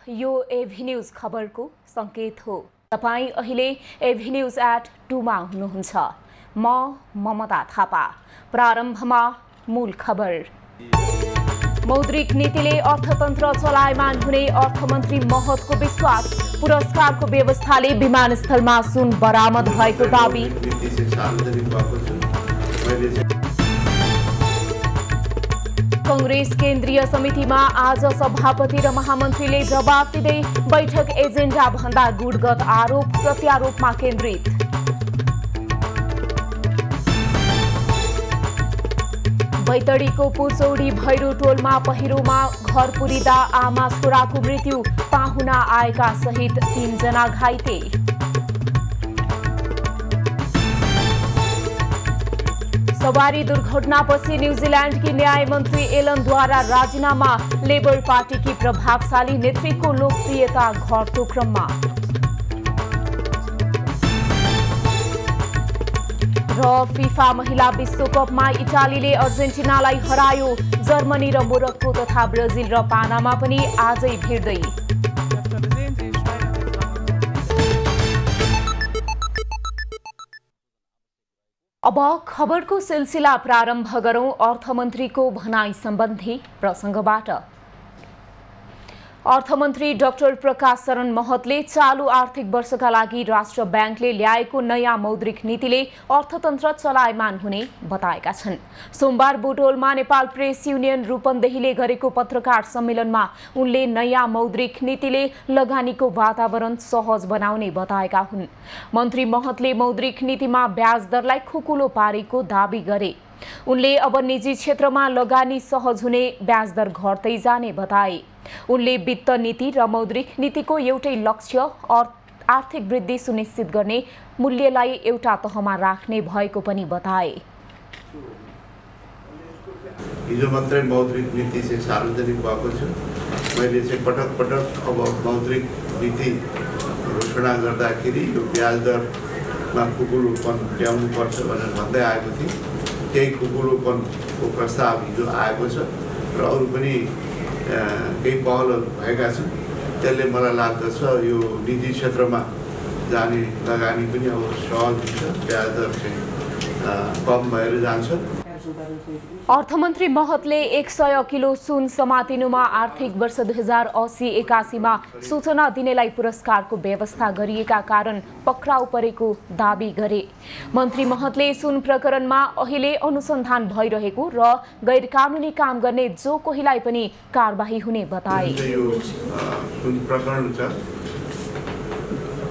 यो एभी न्यूज खबरको संकेत हो। तपाईं अहिले एभी न्यूज @2 मा हुनुहुन्छ। म ममता थापा। प्रारम्भमा मूल खबर। मौद्रिक नीतिले अर्थतन्त्र चलायमान हुने अर्थमन्त्री महतको विश्वास। पुरस्कारको व्यवस्थाले विमानस्थलमा सुन बरामद भएको दाबी। कांग्रेस केन्द्रीय समितिमा आज सभापति र महामन्त्रीले जवाफ दिँदै बैठक एजेन्डा भन्दा गुडगत आरोप प्रत्यारोपमा केन्द्रित। बैतडीको पुचौडी भैरो टोलमा पहिरोमा घर पुरिँदा आमा छोराको मृत्यु। पाहुना आएका सहित 3 जना घाइते। सवारी दुर्घटनापछि न्यूजीलैंड की न्याय मंत्री एलनद्वारा राजीनामा। लेबर पार्टी की प्रभावशाली नेत्रीको लोकप्रियता घट्दो क्रममा। र फिफा महिला विश्वकपमा इटालीले अर्जेन्टिनालाई हरायो। जर्मनी र मोरक्को तथा ब्राजिल र पानामा पनि आजै भिड्दै। अब खबरको सिलसिला प्रारम्भ गरौं अर्थमन्त्रीको भनाई सम्बन्धी प्रसंगबाट। अर्थमन्त्री डाक्टर प्रकाश शरण महतले चालू आर्थिक वर्षका लागि राष्ट्र ब्याङ्कले ल्याएको नयाँ मौद्रिक नीतिले अर्थतन्त्र चलायमान हुने बताएका छन्। सोमबार बुटोलमा नेपाल प्रेस युनियन रूपन्देहीले गरेको पत्रकार सम्मेलनमा उनले नयाँ मौद्रिक नीतिले लगानीको वातावरण सहज बनाउने बताएका हुन्। मन्त्री महतले मौद्रिक नीतिमा ब्याज दरलाई खुकुलो पारेको दाबी गरे। उनले अब निजी क्षेत्रमा लगानी सहज हुने, ब्याज दर घट्दै जाने बताए। उनले वित्त नीति र मौद्रिक नीतिको एउटै लक्ष्य आर्थिक वृद्धि सुनिश्चित गर्ने, मूल्यलाई एउटा तहमा राख्ने भएको पनि बताए। हिजो मात्रै मौद्रिक नीति चाहिँ सार्वजनिक भएको छ। मैले चाहिँ पटक पटक अब मौद्रिक नीति घोषणा गर्दाखेरि यो ब्याज दरमा खुकुलोपन ल्याउनुपर्छ भनेर भन्दै आएको थिएँ। केही खुकुलोपनको प्रस्ताव हिजो आएको छ र अरू पनि केही पहलहरू भएका छन्। त्यसले मलाई लाग्दछ यो निजी क्षेत्रमा जाने लगानी पनि अब सहज हुन्छ, ब्याज दर चाहिँ कम भएर जान्छ। अर्थमन्त्री महतले 100 किलो सुन समातिनुमा आर्थिक वर्ष 2080-81 मा सूचना दिनेलाई पुरस्कारको व्यवस्था गरिएका कारण पक्राउ परेको दाबी गरे। मन्त्री महतले सुन प्रकरणमा अहिले अनुसन्धान भइरहेको र गैर कानुनी काम गर्ने जो कोहीलाई पनि कारबाही हुने बताए। यो सुन प्रकरण छ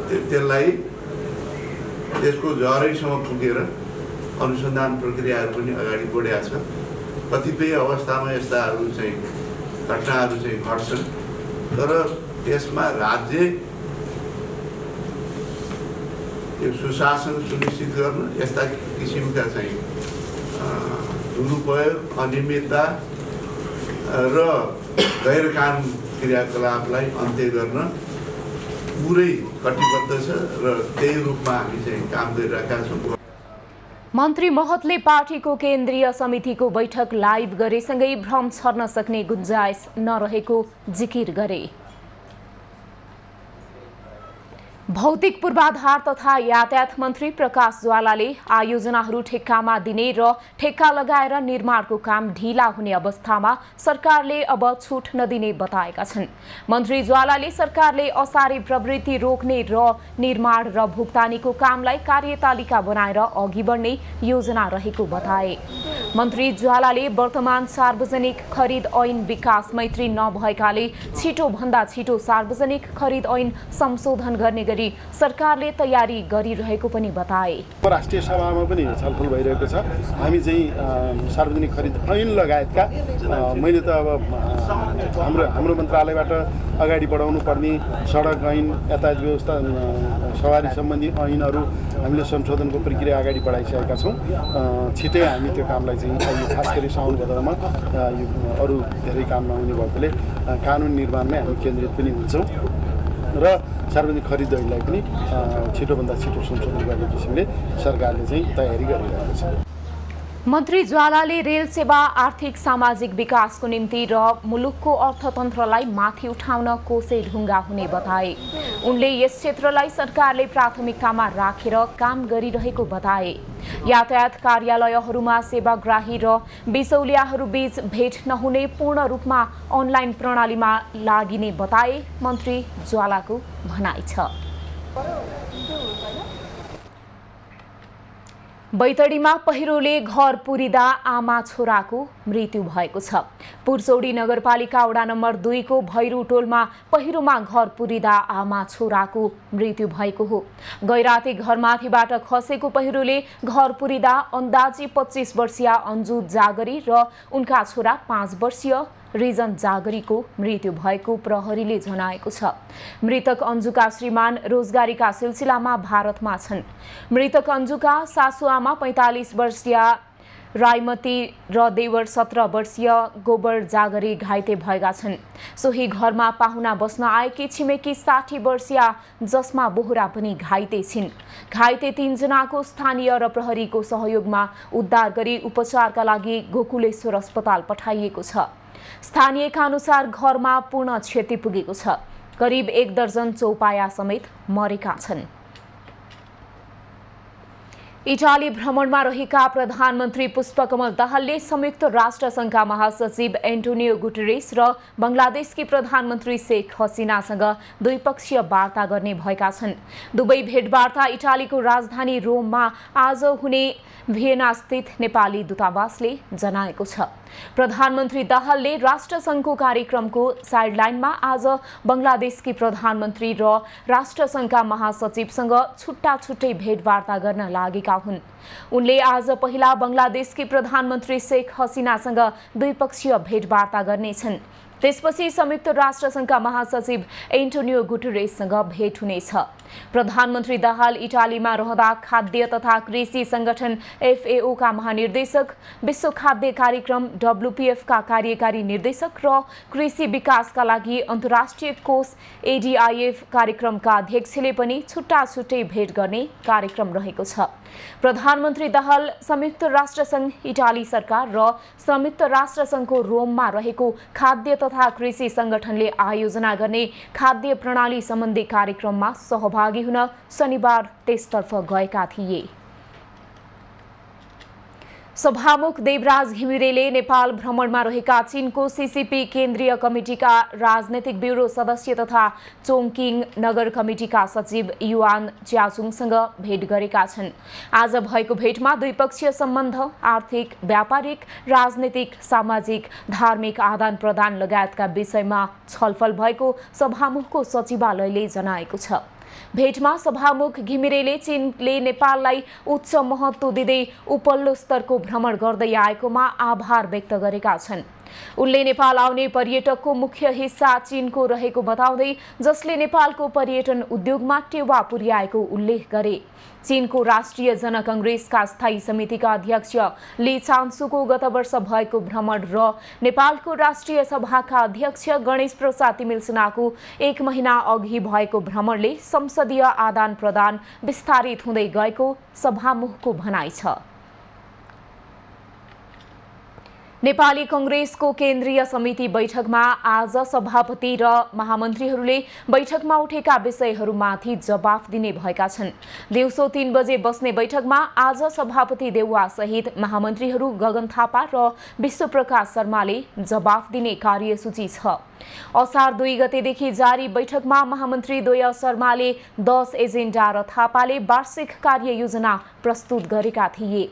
त्यसलाई त्यसको जरैसम्म पुगेर अनुसन्धान प्रक्रियाहरू पनि अगाडि बढेका छ। कतिपय अवस्थामा यस्ताहरू चाहिँ घटनाहरू चाहिँ घट्छन्, तर त्यसमा राज्य यो सुशासन सुनिश्चित गर्न यस्ता किसिमका चाहिँ दुरुपयोग, अनियमितता र गैर कानुनी क्रियाकलापलाई अन्त्य गर्न पुरै कटिबद्ध छ र त्यही रूपमा हामी चाहिँ काम गरिरहेका छौँ। मन्त्री महतले पार्टीको केन्द्रीय समितिको बैठक लाइभ गरेसँगै भ्रम छर्न सक्ने गुन्जाइस नरहेको जिकिर गरे। भौतिक पूर्वाधार तथा यातायात मन्त्री प्रकाश ज्वालाले आयोजनाहरू ठेक्कामा दिने र ठेक्का लगाएर निर्माणको काम ढिला हुने अवस्थामा सरकारले अब छुट नदिने बताएका छन्। मन्त्री ज्वालाले सरकारले असारे प्रवृत्ति रोक्ने र निर्माण र भुक्तानीको कामलाई कार्यतालिका बनाएर अघि बढ्ने योजना रहेको बताए। मन्त्री ज्वालाले वर्तमान सार्वजनिक खरिद ऐन विकास मैत्री नभएकाले छिटो भन्दा छिटो सार्वजनिक खरिद ऐन संशोधन गर्ने गरी सरकारले तयारी गरिरहेको पनि बताए। राष्ट्रिय सभामा पनि छलफल भइरहेको छ। हामी चाहिँ सार्वजनिक खरिद ऐन लगायतका मैले त अब हाम्रो मन्त्रालयबाट अगाडि बढाउनु पर्ने सडक ऐन, यातायात व्यवस्था, सवारी सम्बन्धी ऐनहरू हामीले संशोधनको प्रक्रिया अगाडि बढाइसकेका छौँ। छिटै हामी त्यो कामलाई चाहिँ खास गरी साउन भदौमा अरू धेरै काम नहुने भएकोले कानुन निर्माणमै हामी केन्द्रित पनि हुन्छौँ र सार्वजनिक खरिद ऐनलाई पनि छिटोभन्दा छिटो संशोधन गर्ने किसिमले सरकारले चाहिँ तयारी गरिरहेको छ। मन्त्री ज्वालाले रेल सेवा आर्थिक सामाजिक विकासको निम्ति र मुलुकको अर्थतन्त्रलाई माथि उठाउन कोसे ढुङ्गा हुने बताए। उनले यस क्षेत्रलाई सरकारले प्राथमिकतामा राखेर काम गरिरहेको बताए। यातायात कार्यालयहरूमा सेवाग्राही र बिचौलियाहरूबीच भेट नहुने पूर्ण रूपमा अनलाइन प्रणालीमा लागिने बताए। मन्त्री ज्वालाको भनाइ छ। बैतडीमा पहिरोले घर पुरिँदा आमा छोराको मृत्यु भएको छ। पुर्चौडी नगरपालिका वडा नम्बर 2 को भैरू टोलमा पहिरोमा घर पुरिँदा आमा छोराको मृत्यु भएको हो। गैराती घरमाथिबाट खसेको पहिरोले घर पुरिँदा अन्दाजी 25 वर्षीय अन्जु जागरी र उनका छोरा 5 वर्षीय रिजन जागरीको मृत्यु भएको प्रहरीले जनाएको छ। मृतक अन्जुका श्रीमान रोजगारीका सिलसिलामा भारतमा छन्। मृतक अन्जुका सासुआमा 45 वर्षीय रायमती र देवर 17 वर्षीय गोबर जागरी घाइते भएका छन्। सोही घरमा पाहुना बस्न आएकी छिमेकी 60 वर्षीय जसमा बोहरा पनि घाइते छिन्। घाइते 3 जनाको स्थानीय र प्रहरीको सहयोगमा उद्धार गरी उपचारका लागि गोकुलेश्वर अस्पताल पठाइएको छ। स्थानीयका अनुसार घरमा पूर्ण क्षति पुगेको छ। करिब 1 दर्जन चौपाया समेत मरेका छन्। इटाली भ्रमणमा रहेका प्रधानमन्त्री पुष्पकमल दाहालले संयुक्त राष्ट्र संघका महासचिव एन्टोनियो गुटेरेस र बंगलादेशकी प्रधानमन्त्री शेख हसिनासँग द्विपक्षीय वार्ता गर्ने भएका छन्। दुवै भेटवार्ता इटालीको राजधानी रोममा आज हुने भियना स्थित नेपाली दूतावासले जनाएको छ। प्रधानमन्त्री दाहालले राष्ट्रसङ्घको कार्यक्रमको साइडलाइनमा आज बंगलादेशकी प्रधानमन्त्री र राष्ट्रसङ्घका महासचिवसँग छुट्टा छुट्टै भेटवार्ता गर्न लागेका हुन्। उनले आज पहिला बंगलादेशकी प्रधानमन्त्री शेख हसिनासँग द्विपक्षीय भेटवार्ता गर्नेछन्। त्यसपछि संयुक्त राष्ट्रसङ्घका महासचिव एन्टोनियो गुटेरेससँग भेट हुनेछ। प्रधानमन्त्री दाहाल इटालीमा रहँदा खाद्य तथा कृषि संगठन FAO का महानिर्देशक, विश्व खाद्य कार्यक्रम WPF का कार्यकारी निर्देशक र कृषि विकासका लागि अन्तर्राष्ट्रिय कोष ADIF कार्यक्रमका अध्यक्षले पनि छुट्टा छुट्टै भेट गर्ने कार्यक्रम रहेको छ। प्रधानमन्त्री दाहाल संयुक्त राष्ट्रसङ्घ, इटाली सरकार र संयुक्त राष्ट्रसङ्घको रोममा रहेको खाद्य तथा कृषि संगठनले आयोजना गर्ने खाद्य प्रणाली सम्बन्धी कार्यक्रममा सहभागी हुन शनिबार त्यसतर्फ गएका थिए। सभामुख देवराज घिमिरेले नेपाल भ्रमणमा रहेका चीनको CCP केन्द्रीय कमिटिका राजनैतिक ब्युरो सदस्य तथा चोङकिङ नगर कमिटिका सचिव युआन च्याचुङसँग भेट गरेका छन्। आज भएको भेटमा द्विपक्षीय सम्बन्ध, आर्थिक, व्यापारिक, राजनीतिक, सामाजिक, धार्मिक आदान प्रदान लगायतका विषयमा छलफल भएको सभामुखको सचिवालयले जनाएको छ। भेटमा सभामुख घिमिरेले चीनले नेपाललाई उच्च महत्त्व दिँदै उपल्लो स्तरको भ्रमण गर्दै आएकोमा आभार व्यक्त गरेका छन्। उनले नेपाल आउने पर्यटकको मुख्य हिस्सा चीनको रहेको बताउँदै जसले नेपालको पर्यटन उद्योगमा टेवा पुर्याएको उल्लेख गरे। चीनको राष्ट्रिय जनकङ्ग्रेसका स्थायी समितिका अध्यक्ष ली चान्सुको गत वर्ष भएको भ्रमण र नेपालको राष्ट्रिय सभाका अध्यक्ष गणेश प्रसाद तिमिल्सिनाको 1 महिना अघि भएको भ्रमणले संसदीय आदान प्रदान विस्तारित हुँदै गएको सभामुखको भनाइ छ। नेपाली कांग्रेसको केन्द्रीय समिति बैठकमा आज सभापति र महामन्त्रीहरूले बैठकमा उठेका विषयहरूमाथि जवाफ दिने भएका छन्। दिउँसो 3 बजे बस्ने बैठकमा आज सभापति देउवा सहित महामन्त्रीहरू गगन थापा र विश्वप्रकाश शर्माले जवाफ दिने कार्यसूची छ। असार 2 गतेदेखि जारी बैठकमा महामन्त्री द्वय शर्माले 10 एजेन्डा र थापाले वार्षिक कार्ययोजना प्रस्तुत गरेका थिए।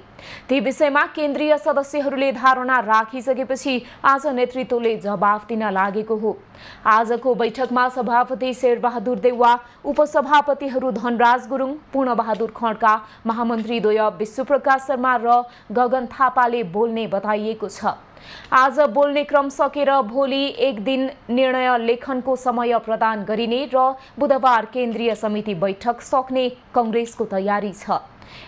ती विषयमा केन्द्रीय सदस्यहरूले धारणा राखिसकेपछि आज नेतृत्वले जवाफ दिन लागेको हो। आजको बैठकमा सभापति शेरबहादुर देउवा, उपसभापतिहरू धनराज गुरुङ, पूर्णबहादुर खड्का, महामन्त्री द्वय विश्वप्रकाश शर्मा र गगन थापाले बोल्ने बताइएको छ। आज बोल्ने क्रम सकेर भोलि 1 दिन निर्णय लेखनको समय प्रदान गरिने र बुधबार केन्द्रीय समिति बैठक सक्ने कांग्रेसको तयारी छ।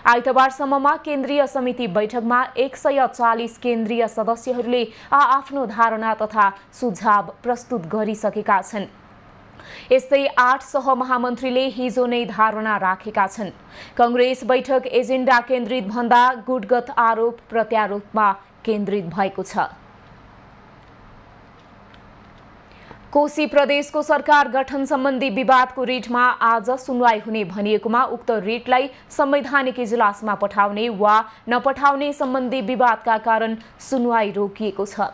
आइतबारसम्ममा केन्द्रीय समिति बैठकमा 140 केन्द्रीय सदस्यहरूले आफ्नो धारणा तथा सुझाव प्रस्तुत गरिसकेका छन्। यस्तै 8 सहमहामन्त्रीले हिजो नै धारणा राखेका छन्। कांग्रेस बैठक एजेन्डा केन्द्रित भन्दा गुटगत आरोप प्रत्यारोपमा केन्द्रित भएको छ। कोशी प्रदेशको सरकार गठन सम्बन्धी विवादको रिटमा आज सुनवाई हुने भनिएकोमा उक्त रिटलाई संवैधानिक इजलासमा पठाउने वा नपठाउने सम्बन्धी विवादका कारण सुनवाई रोकिएको छ।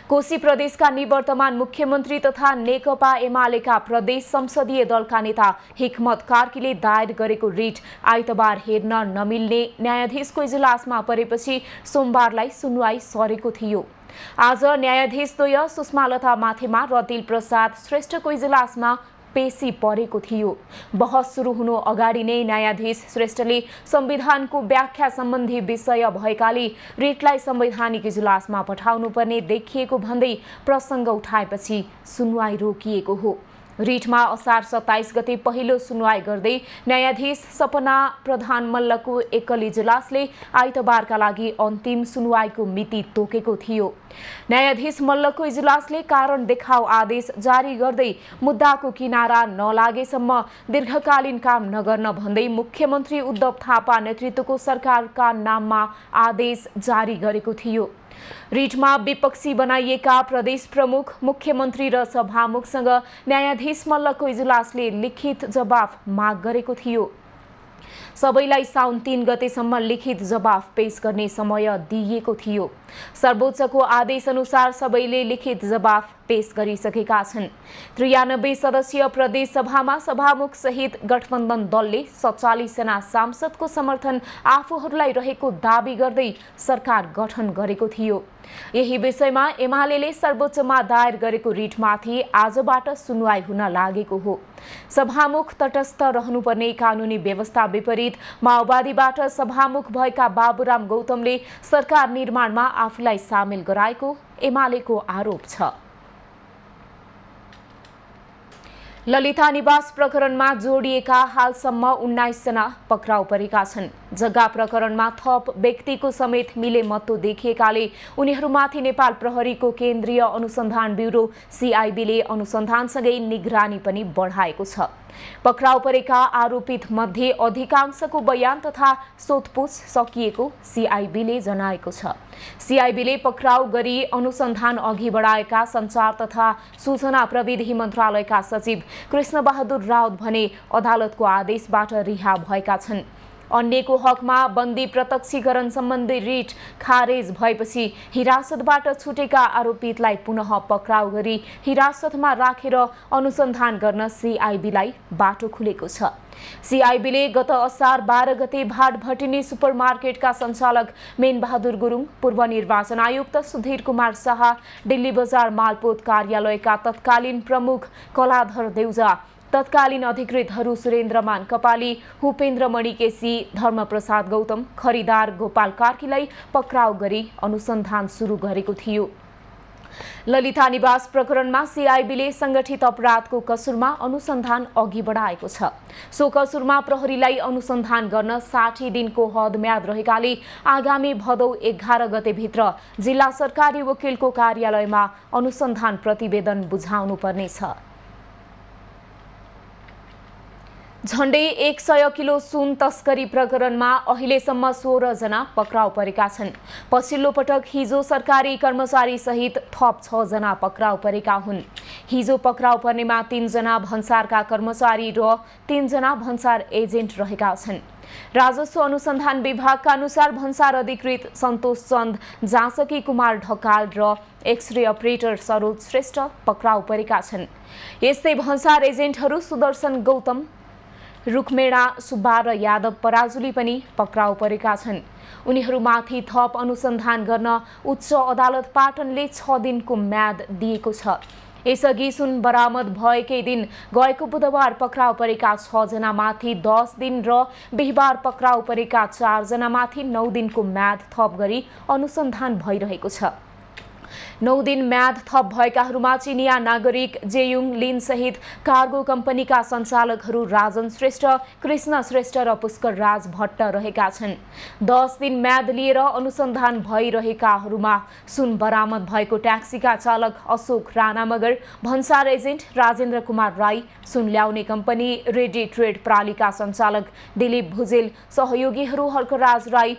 कोशी प्रदेशका निवर्तमान मुख्यमन्त्री तथा नेकपा एमालेका प्रदेश संसदीय दलका नेता हिक्मत कार्कीले दायर गरेको रिट आइतबार हेर्न नमिल्ने न्यायाधीशको इजलासमा परेपछि सोमबारलाई सुनवाई सरेको थियो। आज न्यायाधीश द्वय सुषमालता माथेमा र दिलप्रसाद श्रेष्ठको इजलासमा पेशी परेको थियो। बहस सुरु हुनु अगाडि नै न्यायाधीश श्रेष्ठले संविधानको व्याख्या सम्बन्धी विषय भएकाले रिटलाई संवैधानिक इजलासमा पठाउनुपर्ने देखिएको भन्दै प्रसङ्ग उठाएपछि सुनवाई रोकिएको हो। रिटमा असार 27 गते पहिलो सुनवाई गर्दै न्यायाधीश सपना प्रधान मल्लको एकल इजलासले आइतबारका लागि अन्तिम सुनवाईको मिति तोकेको थियो। न्यायाधीश मल्लको इजलासले कारण देखाउ आदेश जारी गर्दै मुद्दाको किनारा नलागेसम्म दीर्घकालीन काम नगर्न भन्दै मुख्यमन्त्री उद्धव थापा नेतृत्वको सरकारका नाममा आदेश जारी गरेको थियो। रिटमा विपक्षी बनाइएका प्रदेश प्रमुख, मुख्यमन्त्री र सभामुखसँग न्यायाधीश मल्लको इजलासले लिखित जवाफ माग गरेको थियो। सबैलाई साउन 3 गतेसम्म लिखित जवाफ पेश गर्ने समय दिइएको थियो। सर्वोच्चको आदेश अनुसार सबैले लिखित जवाफ पेश गरिसकेका छन्। 93 सदस्यीय प्रदेश सभामा सभामुख सहित गठबन्धन दलले 47 जना सांसदको समर्थन आफूहरूलाई रहेको दाबी गर्दै सरकार गठन गरेको थियो। यही विषयमा एमालेले सर्वोच्चमा दायर गरेको रिटमाथि आजबाट सुनवाई हुन लागेको हो। सभामुख तटस्थ रहनुपर्ने कानूनी व्यवस्था विपरीत माओवादीबाट सभामुख भएका बाबुराम गौतमले सरकार निर्माणमा आफूलाई सामेल गराएको एमालेको आरोप छ। ललिता निवास प्रकरणमा जोडिएका हालसम्म 19 जना पक्राउ परेका छन्। जग्गा प्रकरणमा थप व्यक्तिको समेत मिलेमत्तो देखिएकाले उनीहरूमाथि नेपाल प्रहरीको केन्द्रीय अनुसन्धान ब्युरो CIB ले अनुसन्धानसँगै निगरानी पनि बढाएको छ। पक्राउ परेका आरोपित मध्ये अधिकांशको बयान तथा सोधपुछ सकिएको CIB ले जनाएको छ। CIB ले पक्राउ गरी अनुसन्धान अघि बढाएका सञ्चार तथा सूचना प्रविधि मन्त्रालयका सचिव कृष्णबहादुर राउत भने अदालतको आदेशबाट रिहा भएका छन्। अन्यको हकमा बन्दी प्रत्यक्षीकरण सम्बन्धी रिट खारेज भएपछि हिरासतबाट छुटेका आरोपितलाई पुनः पक्राउ गरी हिरासतमा राखेर अनुसन्धान गर्न CIB लाई बाटो खुलेको छ। CIB ले गत असार 12 गते भाटभटिनी सुपरमार्केटका सञ्चालक मेनबहादुर गुरुङ, पूर्व निर्वाचन आयुक्त सुधीर कुमार शाह, दिल्ली बजार मालपोत कार्यालयका तत्कालीन प्रमुख कलाधर देउजा, तत्कालीन अधिकृतहरू सुरेन्द्रमान कपाली, भूपेन्द्र मणिकेसी, धर्मप्रसाद गौतम, खरिदार गोपाल कार्कीलाई पक्राउ गरी अनुसन्धान सुरु गरेको थियो। ललिता निवास प्रकरणमा CIB ले संगठित अपराधको कसुरमा अनुसन्धान अघि बढाएको छ। सो कसुरमा प्रहरीलाई अनुसन्धान गर्न 60 दिनको हदम्याद रहेकाले आगामी भदौ 11 गतेभित्र जिल्ला सरकारी वकिलको कार्यालयमा अनुसन्धान प्रतिवेदन बुझाउनु पर्नेछ। झण्डै 100 किलो सुन तस्करी प्रकरणमा अहिलेसम्म 16 जना पक्राउ परेका छन्। पछिल्लो पटक हिजो सरकारी कर्मचारी सहित थप 6 जना पक्राउ परेका हुन्। हिजो पक्राउ पर्नेमा 3 जना भन्सारका कर्मचारी र 3 जना भन्सार एजेन्ट रहेका छन्। राजस्व अनुसन्धान विभागका अनुसार भन्सार अधिकृत सन्तोष चन्द, जासकी कुमार ढकाल र एक्सरे अपरेटर सरोज श्रेष्ठ पक्राउ परेका छन्। यस्तै भन्सार एजेन्टहरू सुदर्शन गौतम, रुखमेडा सुब्बा र यादव पराजुली पनि पक्राउ परेका छन्। उनीहरूमाथि थप अनुसन्धान गर्न उच्च अदालत पाटनले 6 दिनको म्याद दिएको छ। यसअघि सुन बरामद भएकै दिन गएको बुधबार पक्राउ परेका 6 जनामाथि 10 दिन र बिहिबार पक्राउ परेका 4 जनामाथि 9 दिनको म्याद थप गरी अनुसन्धान भइरहेको छ। 9 दिन म्याद थप भएकाहरूमा चिनिया नागरिक जेयुङ लिन सहित कार्गो कम्पनीका सञ्चालकहरू राजन श्रेष्ठ, कृष्ण श्रेष्ठ र पुष्कर राज भट्ट रहेका छन्। 10 दिन म्याद लिएर अनुसन्धान भइरहेकाहरूमा सुन बरामद भएको ट्याक्सीका चालक अशोक राणा मगर, भन्सार एजेन्ट राजेन्द्र कुमार राई, सुन ल्याउने कम्पनी रेडी ट्रेड प्रालीका सञ्चालक दिलीप भुजेल, सहयोगीहरू हर्कराज राई,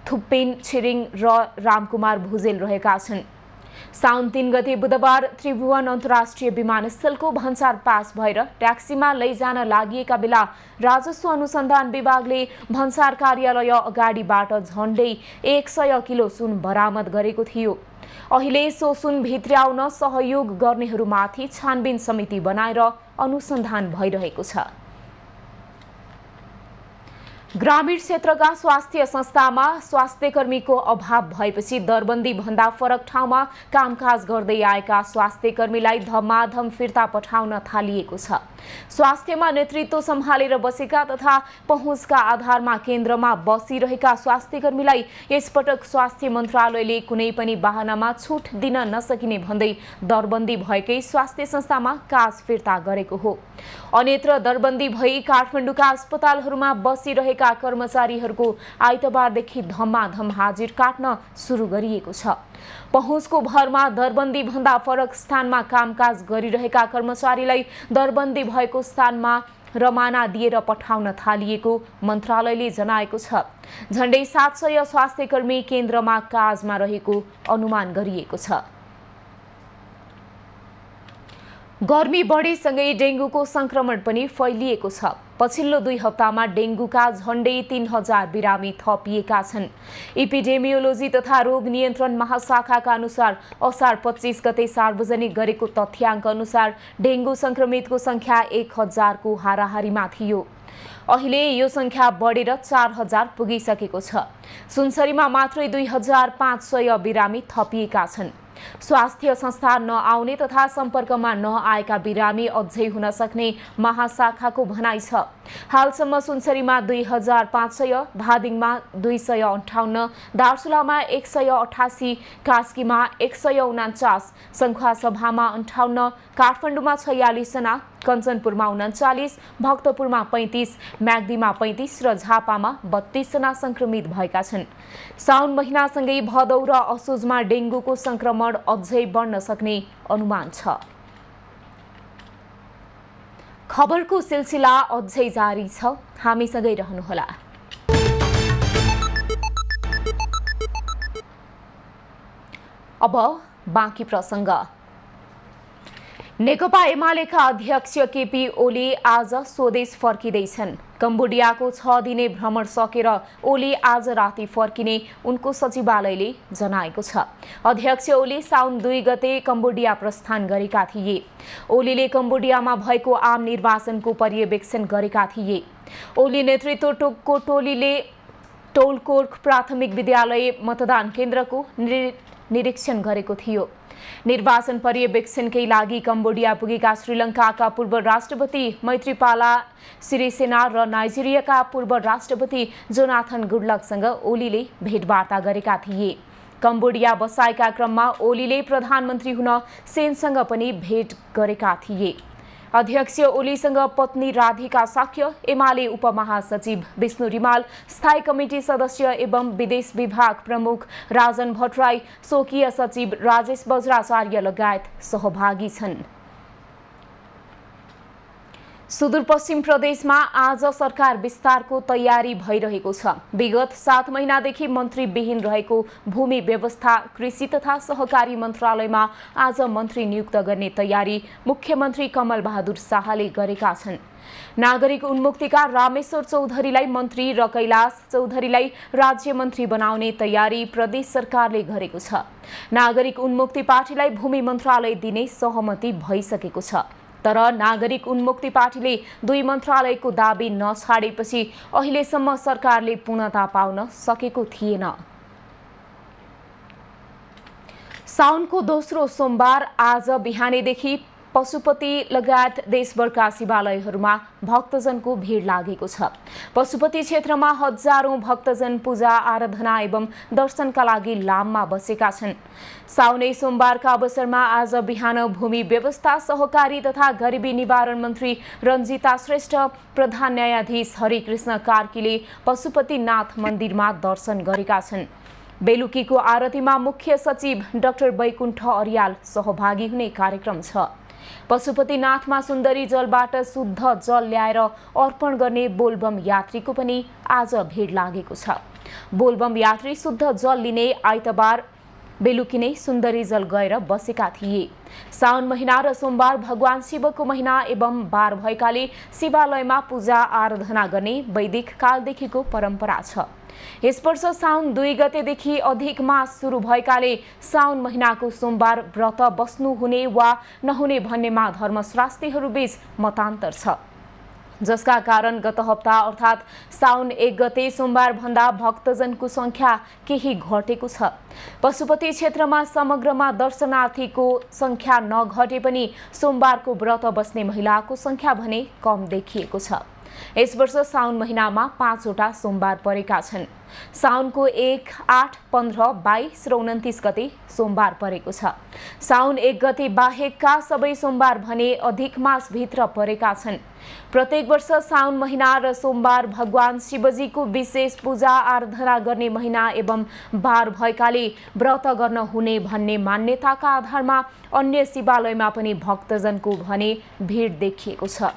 थुप्पेन छिरिङ र रामकुमार भुजेल रहेका छन्। साउन 3 गते बुधबार त्रिभुवन अन्तर्राष्ट्रिय विमानस्थलको भन्सार पास भएर ट्याक्सीमा लैजान लागिएका बेला राजस्व अनुसन्धान विभागले भन्सार कार्यालय अगाडिबाट झण्डै 100 किलो सुन बरामद गरेको थियो। अहिले सो सुन भित्र्याउन सहयोग गर्नेहरूमाथि छानबिन समिति बनाएर अनुसन्धान भइरहेको छ। ग्रामीण क्षेत्रका स्वास्थ्य संस्थामा स्वास्थ्यकर्मीको अभाव भएपछि दरबन्दी भन्दा फरक ठाउँमा कामकाज गर्दै आएका स्वास्थ्यकर्मीलाई धमाधम फिर्ता पठाउन थालिएको छ। स्वास्थ्यमा नेतृत्व सम्हालेर बसेका तथा पहुँचका आधारमा केन्द्रमा बसिरहेका स्वास्थ्यकर्मीलाई यसपटक स्वास्थ्य मन्त्रालयले कुनै पनि वाहनामा छुट दिन नसकिने भन्दै दरबन्दी भएकै स्वास्थ्य संस्थामा काज फिर्ता गरेको हो। अन्यत्र दरबन्दी भई काठमाडौँका अस्पतालहरूमा बसिरहेका कर्मचारीहरूको आइतबारदेखि धमाधम हाजिर काट्न सुरु गरिएको छ। पहुँचको भरमा दरबन्दी भन्दा फरक स्थानमा कामकाज गरिरहेका कर्मचारीलाई दरबन्दी भएको स्थानमा रमाना दिएर पठाउन थालिएको मन्त्रालयले जनाएको छ। झण्डै 700 स्वास्थ्यकर्मी केन्द्रमा काजमा रहेको अनुमान गरिएको छ। गर्मी बढेसँगै डेङ्गुको संक्रमण पनि फैलिएको छ। पछिल्लो 2 हप्तामा डेङ्गुका झण्डै 3000 बिरामी थपिएका छन्। एपिडेमियोलोजी तथा रोग नियन्त्रण महाशाखाका अनुसार असार 25 गते सार्वजनिक गरेको तथ्याङ्क अनुसार डेङ्गु संक्रमितको संख्या 1000 को हाराहारीमा थियो। अहिले यो संख्या बढेर 4000 पुगिसकेको छ। सुनसरीमा मात्रै 2500 बिरामी थपिएका छन्। स्वास्थ्य संस्था नआउने तथा सम्पर्कमा नआएका बिरामी अझै हुन सक्ने महाशाखाको भनाइ छ। हालसम्म सुनसरीमा 2500, धादिङमा 258, दार्चुलामा 188, कास्कीमा 149, सङ्खुवासभामा 58, काठमाडौँमा 46 जना, कञ्चनपुरमा 39, भक्तपुरमा 35, म्याग्दीमा 35 र झापामा 32 जना संक्रमित भएका छन्। साउन महिनासँगै भदौ र असोजमा डेङ्गुको संक्रमण अझै बढ्न सक्ने अनुमान छ। खबरको सिलसिला अझै जारी छ, हामीसँगै रहनुहोला। अब बाँकी प्रसङ्ग। नेकपा एमालेका अध्यक्ष केपी ओली आज स्वदेश फर्किँदैछन्। कम्बोडियाको 6 दिने भ्रमण सकेर ओली आज राति फर्किने उनको सचिवालयले जनाएको छ। अध्यक्ष ओली साउन 2 गते कम्बोडिया प्रस्थान गरेका थिए। ओलीले कम्बोडियामा भएको आम निर्वाचनको पर्यवेक्षण गरेका थिए। ओली नेतृत्वको टोलीले टोलकोर्क प्राथमिक विद्यालय मतदान केन्द्रको निरीक्षण गरेको थियो। निर्वाचन पर्यवेक्षणकै लागि कम्बोडिया पुगेका श्रीलङ्काका पूर्व राष्ट्रपति मैत्रीपाला सिरिसेना र नाइजेरियाका पूर्व राष्ट्रपति जोनाथन गुडलकसँग ओलीले भेटवार्ता गरेका थिए। कम्बोडिया बसाइका क्रममा ओलीले प्रधानमन्त्री हुन सेनसँग पनि भेट गरेका थिए। अध्यक्ष ओलीसँग पत्नी राधिका साक्य, एमाले उपमहासचिव विष्णु रिमाल, स्थायी कमिटी सदस्य एवं विदेश विभाग प्रमुख राजन भट्टराई, स्वकीय सचिव राजेश बज्राचार्य लगायत सहभागी छन्। सुदूरपश्चिम प्रदेशमा आज सरकार विस्तारको तयारी भइरहेको छ। विगत 7 महिनादेखि मन्त्रीविहीन रहेको भूमि व्यवस्था, कृषि तथा सहकारी मन्त्रालयमा आज मन्त्री नियुक्त गर्ने तयारी मुख्यमन्त्री कमल बहादुर शाहले गरेका छन्। नागरिक उन्मुक्तिका रामेश्वर चौधरीलाई मन्त्री र कैलाश चौधरीलाई राज्य मन्त्री बनाउने तयारी प्रदेश सरकारले गरेको छ। नागरिक उन्मुक्ति पार्टीलाई भूमि मन्त्रालय दिने सहमति भइसकेको छ। तर नागरिक उन्मुक्ति पार्टीले 2 मन्त्रालयको दाबी नछाडेपछि अहिलेसम्म सरकारले पूर्णता पाउन सकेको थिएन। साउनको दोस्रो सोमबार आज बिहानैदेखि पशुपति लगायत देशभरका शिवालयहरूमा भक्तजनको भिड लागेको छ। पशुपति क्षेत्रमा हजारौं भक्तजन पूजा आराधना एवं दर्शनका लागि लाममा बसेका छन्। साउनै सोमबारका अवसरमा आज बिहान भूमि व्यवस्था सहकारी तथा गरिबी निवारण मन्त्री रञ्जिता श्रेष्ठ, प्रधान न्यायाधीश हरिकृष्ण कार्कीले पशुपतिनाथ मन्दिरमा दर्शन गरेका छन्। बेलुकीको आरतीमा मुख्य सचिव डाक्टर बैकुण्ठ अर्याल सहभागी हुने कार्यक्रम छ। पशुपतिनाथमा सुन्दरी जलबाट शुद्ध जल ल्याएर अर्पण गर्ने बोलबम यात्रीको पनि आज भिड लागेको छ। बोलबम यात्री शुद्ध जल लिने आइतबार बेलुकी नै सुन्दरी जल गएर बसेका थिए। साउन महिना र सोमबार भगवान शिवको महिना एवं बार भएकाले शिवालयमा पूजा आराधना गर्ने वैदिक कालदेखिको परम्परा छ। यस वर्ष साउन 2 गतेदेखि अधिक मास सुरु भएकाले साउन महिनाको सोमबार व्रत बस्नु हुने वा नहुने भन्नेमा धर्मशास्त्रीहरूबीच मतान्तर छ, जसका कारण गत हप्ता अर्थात् साउन 1 गते सोमबार भन्दा भक्तजनको संख्या केही घटेको छ। पशुपति क्षेत्रमा समग्रमा दर्शनार्थीको संख्या नघटे पनि सोमबारको व्रत बस्ने महिलाको संख्या भने कम देखिएको छ। यस वर्ष साउन महिनामा 5 वटा सोमबार परेका छन्। साउनको 1, 8, 15, 22 र 29 गते सोमबार परेको छ। साउन 1 गते बाहेकका सबै सोमबार भने अधिक मास भित्र परेका छन्। प्रत्येक वर्ष साउन महिना र सोमबार भगवान शिवजीको विशेष पूजा आराधना गर्ने महिना एवं बार भएकाले व्रत गर्न हुने भन्ने मान्यताका आधारमा अन्य शिवालयमा पनि भक्तजनको भने भिड देखिएको छ।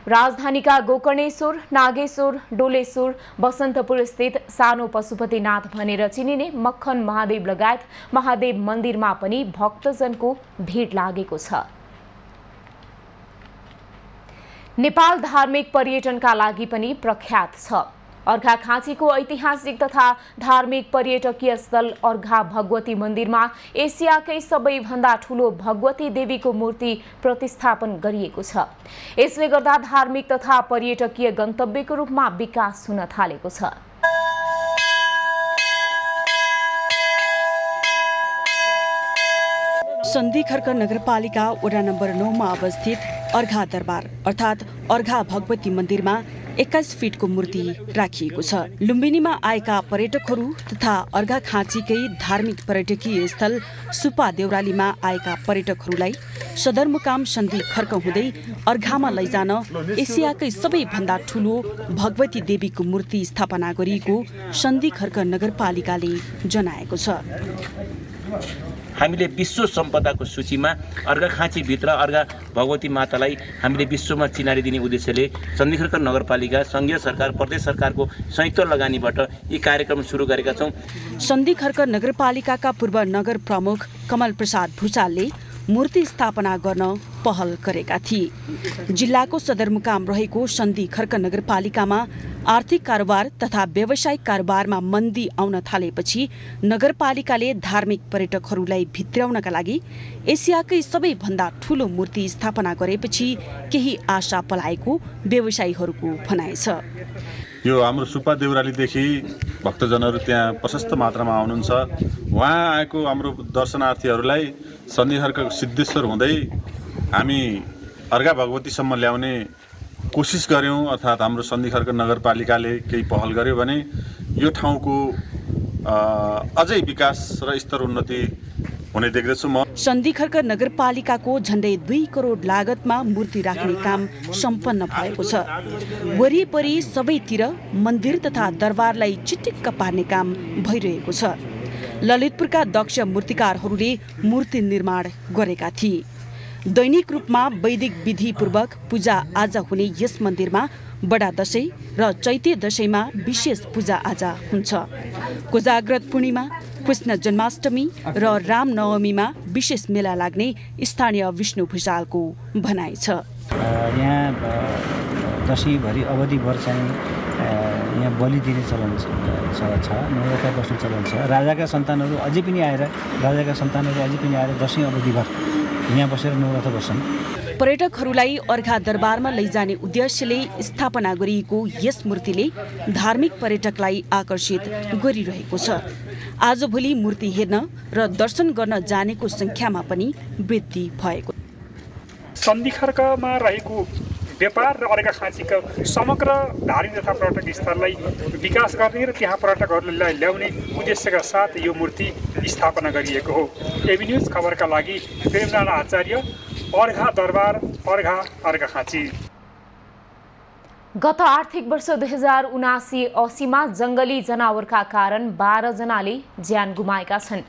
राजधानीका गोकर्णेश्वर, नागेश्वर, डोलेश्वर, बसन्तपुर स्थित सानो पशुपतिनाथ भनेर चिनिने मक्खन महादेव लगायत महादेव मन्दिरमा पनि भक्तजनको भिड लागेको छ। नेपाल धार्मिक पर्यटनका लागि पनि प्रख्यात छ। अर्घाखाँचीको ऐतिहासिक तथा धार्मिक पर्यटकीय स्थल अर्घा भगवती मन्दिरमा एसियाकै सबैभन्दा ठूलो भगवती देवीको मूर्ति प्रतिस्थापन गरिएको छ। यसले गर्दा धार्मिक तथा पर्यटकीय गन्तव्यको रूपमा विकास हुन थालेको छ। सन्धिखर्क नगरपालिका वडा नम्बर 9 मा अवस्थित अर्घा दरबार अर्थात् अर्घा भगवती मन्दिरमा 21 फिटको मूर्ति राखिएको छ। लुम्बिनीमा आएका पर्यटकहरू तथा अर्घाखाँचीकै धार्मिक पर्यटकीय स्थल सुपा देउरालीमा आएका पर्यटकहरूलाई सदरमुकाम सन्धिखर्क हुँदै अर्घामा लैजान एसियाकै सबैभन्दा ठूलो भगवती देवीको मूर्ति स्थापना गरिएको सन्धिखर्क नगरपालिकाले जनाएको छ। हामीले विश्व सम्पदाको सूचीमा अर्घाखाँचीभित्र अर्घा भगवती मातालाई हामीले विश्वमा चिनारिदिने उद्देश्यले सन्धिखर्क नगरपालिका, संघीय सरकार, प्रदेश सरकारको संयुक्त लगानीबाट यी कार्यक्रम सुरु गरेका छौँ। सन्धिखर्क नगरपालिकाका पूर्व नगर प्रमुख कमल प्रसाद भुसालले मूर्ति स्थापना गर्न पहल गरेका थिए। जिल्लाको सदरमुकाम रहेको सन्धिखर्क नगरपालिकामा आर्थिक कारोबार तथा व्यावसायिक कारोबारमा मन्दी आउन थालेपछि नगरपालिकाले धार्मिक पर्यटकहरूलाई भित्र्याउनका लागि एसियाकै सबैभन्दा ठूलो मूर्ति स्थापना गरेपछि केही आशा पलाएको व्यवसायीहरूको भनाइ छ। यो हाम्रो सुपा देउरालीदेखि भक्तजनहरू त्यहाँ प्रशस्त मात्रामा आउनुहुन्छ। उहाँ आएको हाम्रो दर्शनार्थीहरूलाई सन्धिखर्क सिद्धेश्वर हुँदै हामी अर्घा भगवतीसम्म ल्याउने कोसिस गर्यौँ। अर्थात् हाम्रो सन्धिखर्क नगरपालिकाले केही पहल गर्यो भने यो ठाउँको अझै विकास र स्तर उन्नति हुने देख्दछु म। सन्धिखर्क नगरपालिकाको झण्डै 2 करोड लागतमा मूर्ति राख्ने काम सम्पन्न भएको छ। वरिपरि सबैतिर मन्दिर तथा दरबारलाई चिटिक्क पार्ने काम भइरहेको छ। ललितपुरका दक्ष मूर्तिकारहरूले मूर्ति निर्माण गरेका थिए। दैनिक रूपमा वैदिक विधिपूर्वक पूजा आजा हुने यस मन्दिरमा बडा दशैं र चैते दशैंमा विशेष पूजा आजा हुन्छ। कोजाग्रत पूर्णिमा, कृष्ण जन्माष्टमी र रामनवमीमा विशेष मेला लाग्ने स्थानीय विष्णु भुसालको भनाइ छ। यहाँ दशैंभरि अवधिभर चाहिँ यहाँ बलि दिने चलन छ, नवरथा बस्ने चलन छ। राजाका सन्तानहरू अझै पनि आएर दशैं अवधिभर यहाँ बसेर नवरथा बस्छन्। पर्यटकहरूलाई अर्घा दरबारमा लैजाने उद्देश्यले स्थापना गरिएको यस मूर्तिले धार्मिक पर्यटकलाई आकर्षित गरिरहेको छ। आजभोलि मूर्ति हेर्न र दर्शन गर्न जानेको संख्यामा पनि वृद्धि भएको। सन्धिखर्कमा रहेको व्यापार र अर्घाखाँचीको समग्र धार्मिक तथा पर्यटक स्थललाई विकास गर्ने र त्यहाँ पर्यटकहरूलाई ल्याउने उद्देश्यका साथ यो मूर्ति स्थापना गरिएको हो। एबी न्युज खबरका लागि प्रेमलाल आचार्य, अर्घा दरबार, अर्घाखाँची। गत आर्थिक वर्ष 2079-80मा जंगली जनावरका कारण 12 जनाले ज्यान गुमाएका छन्।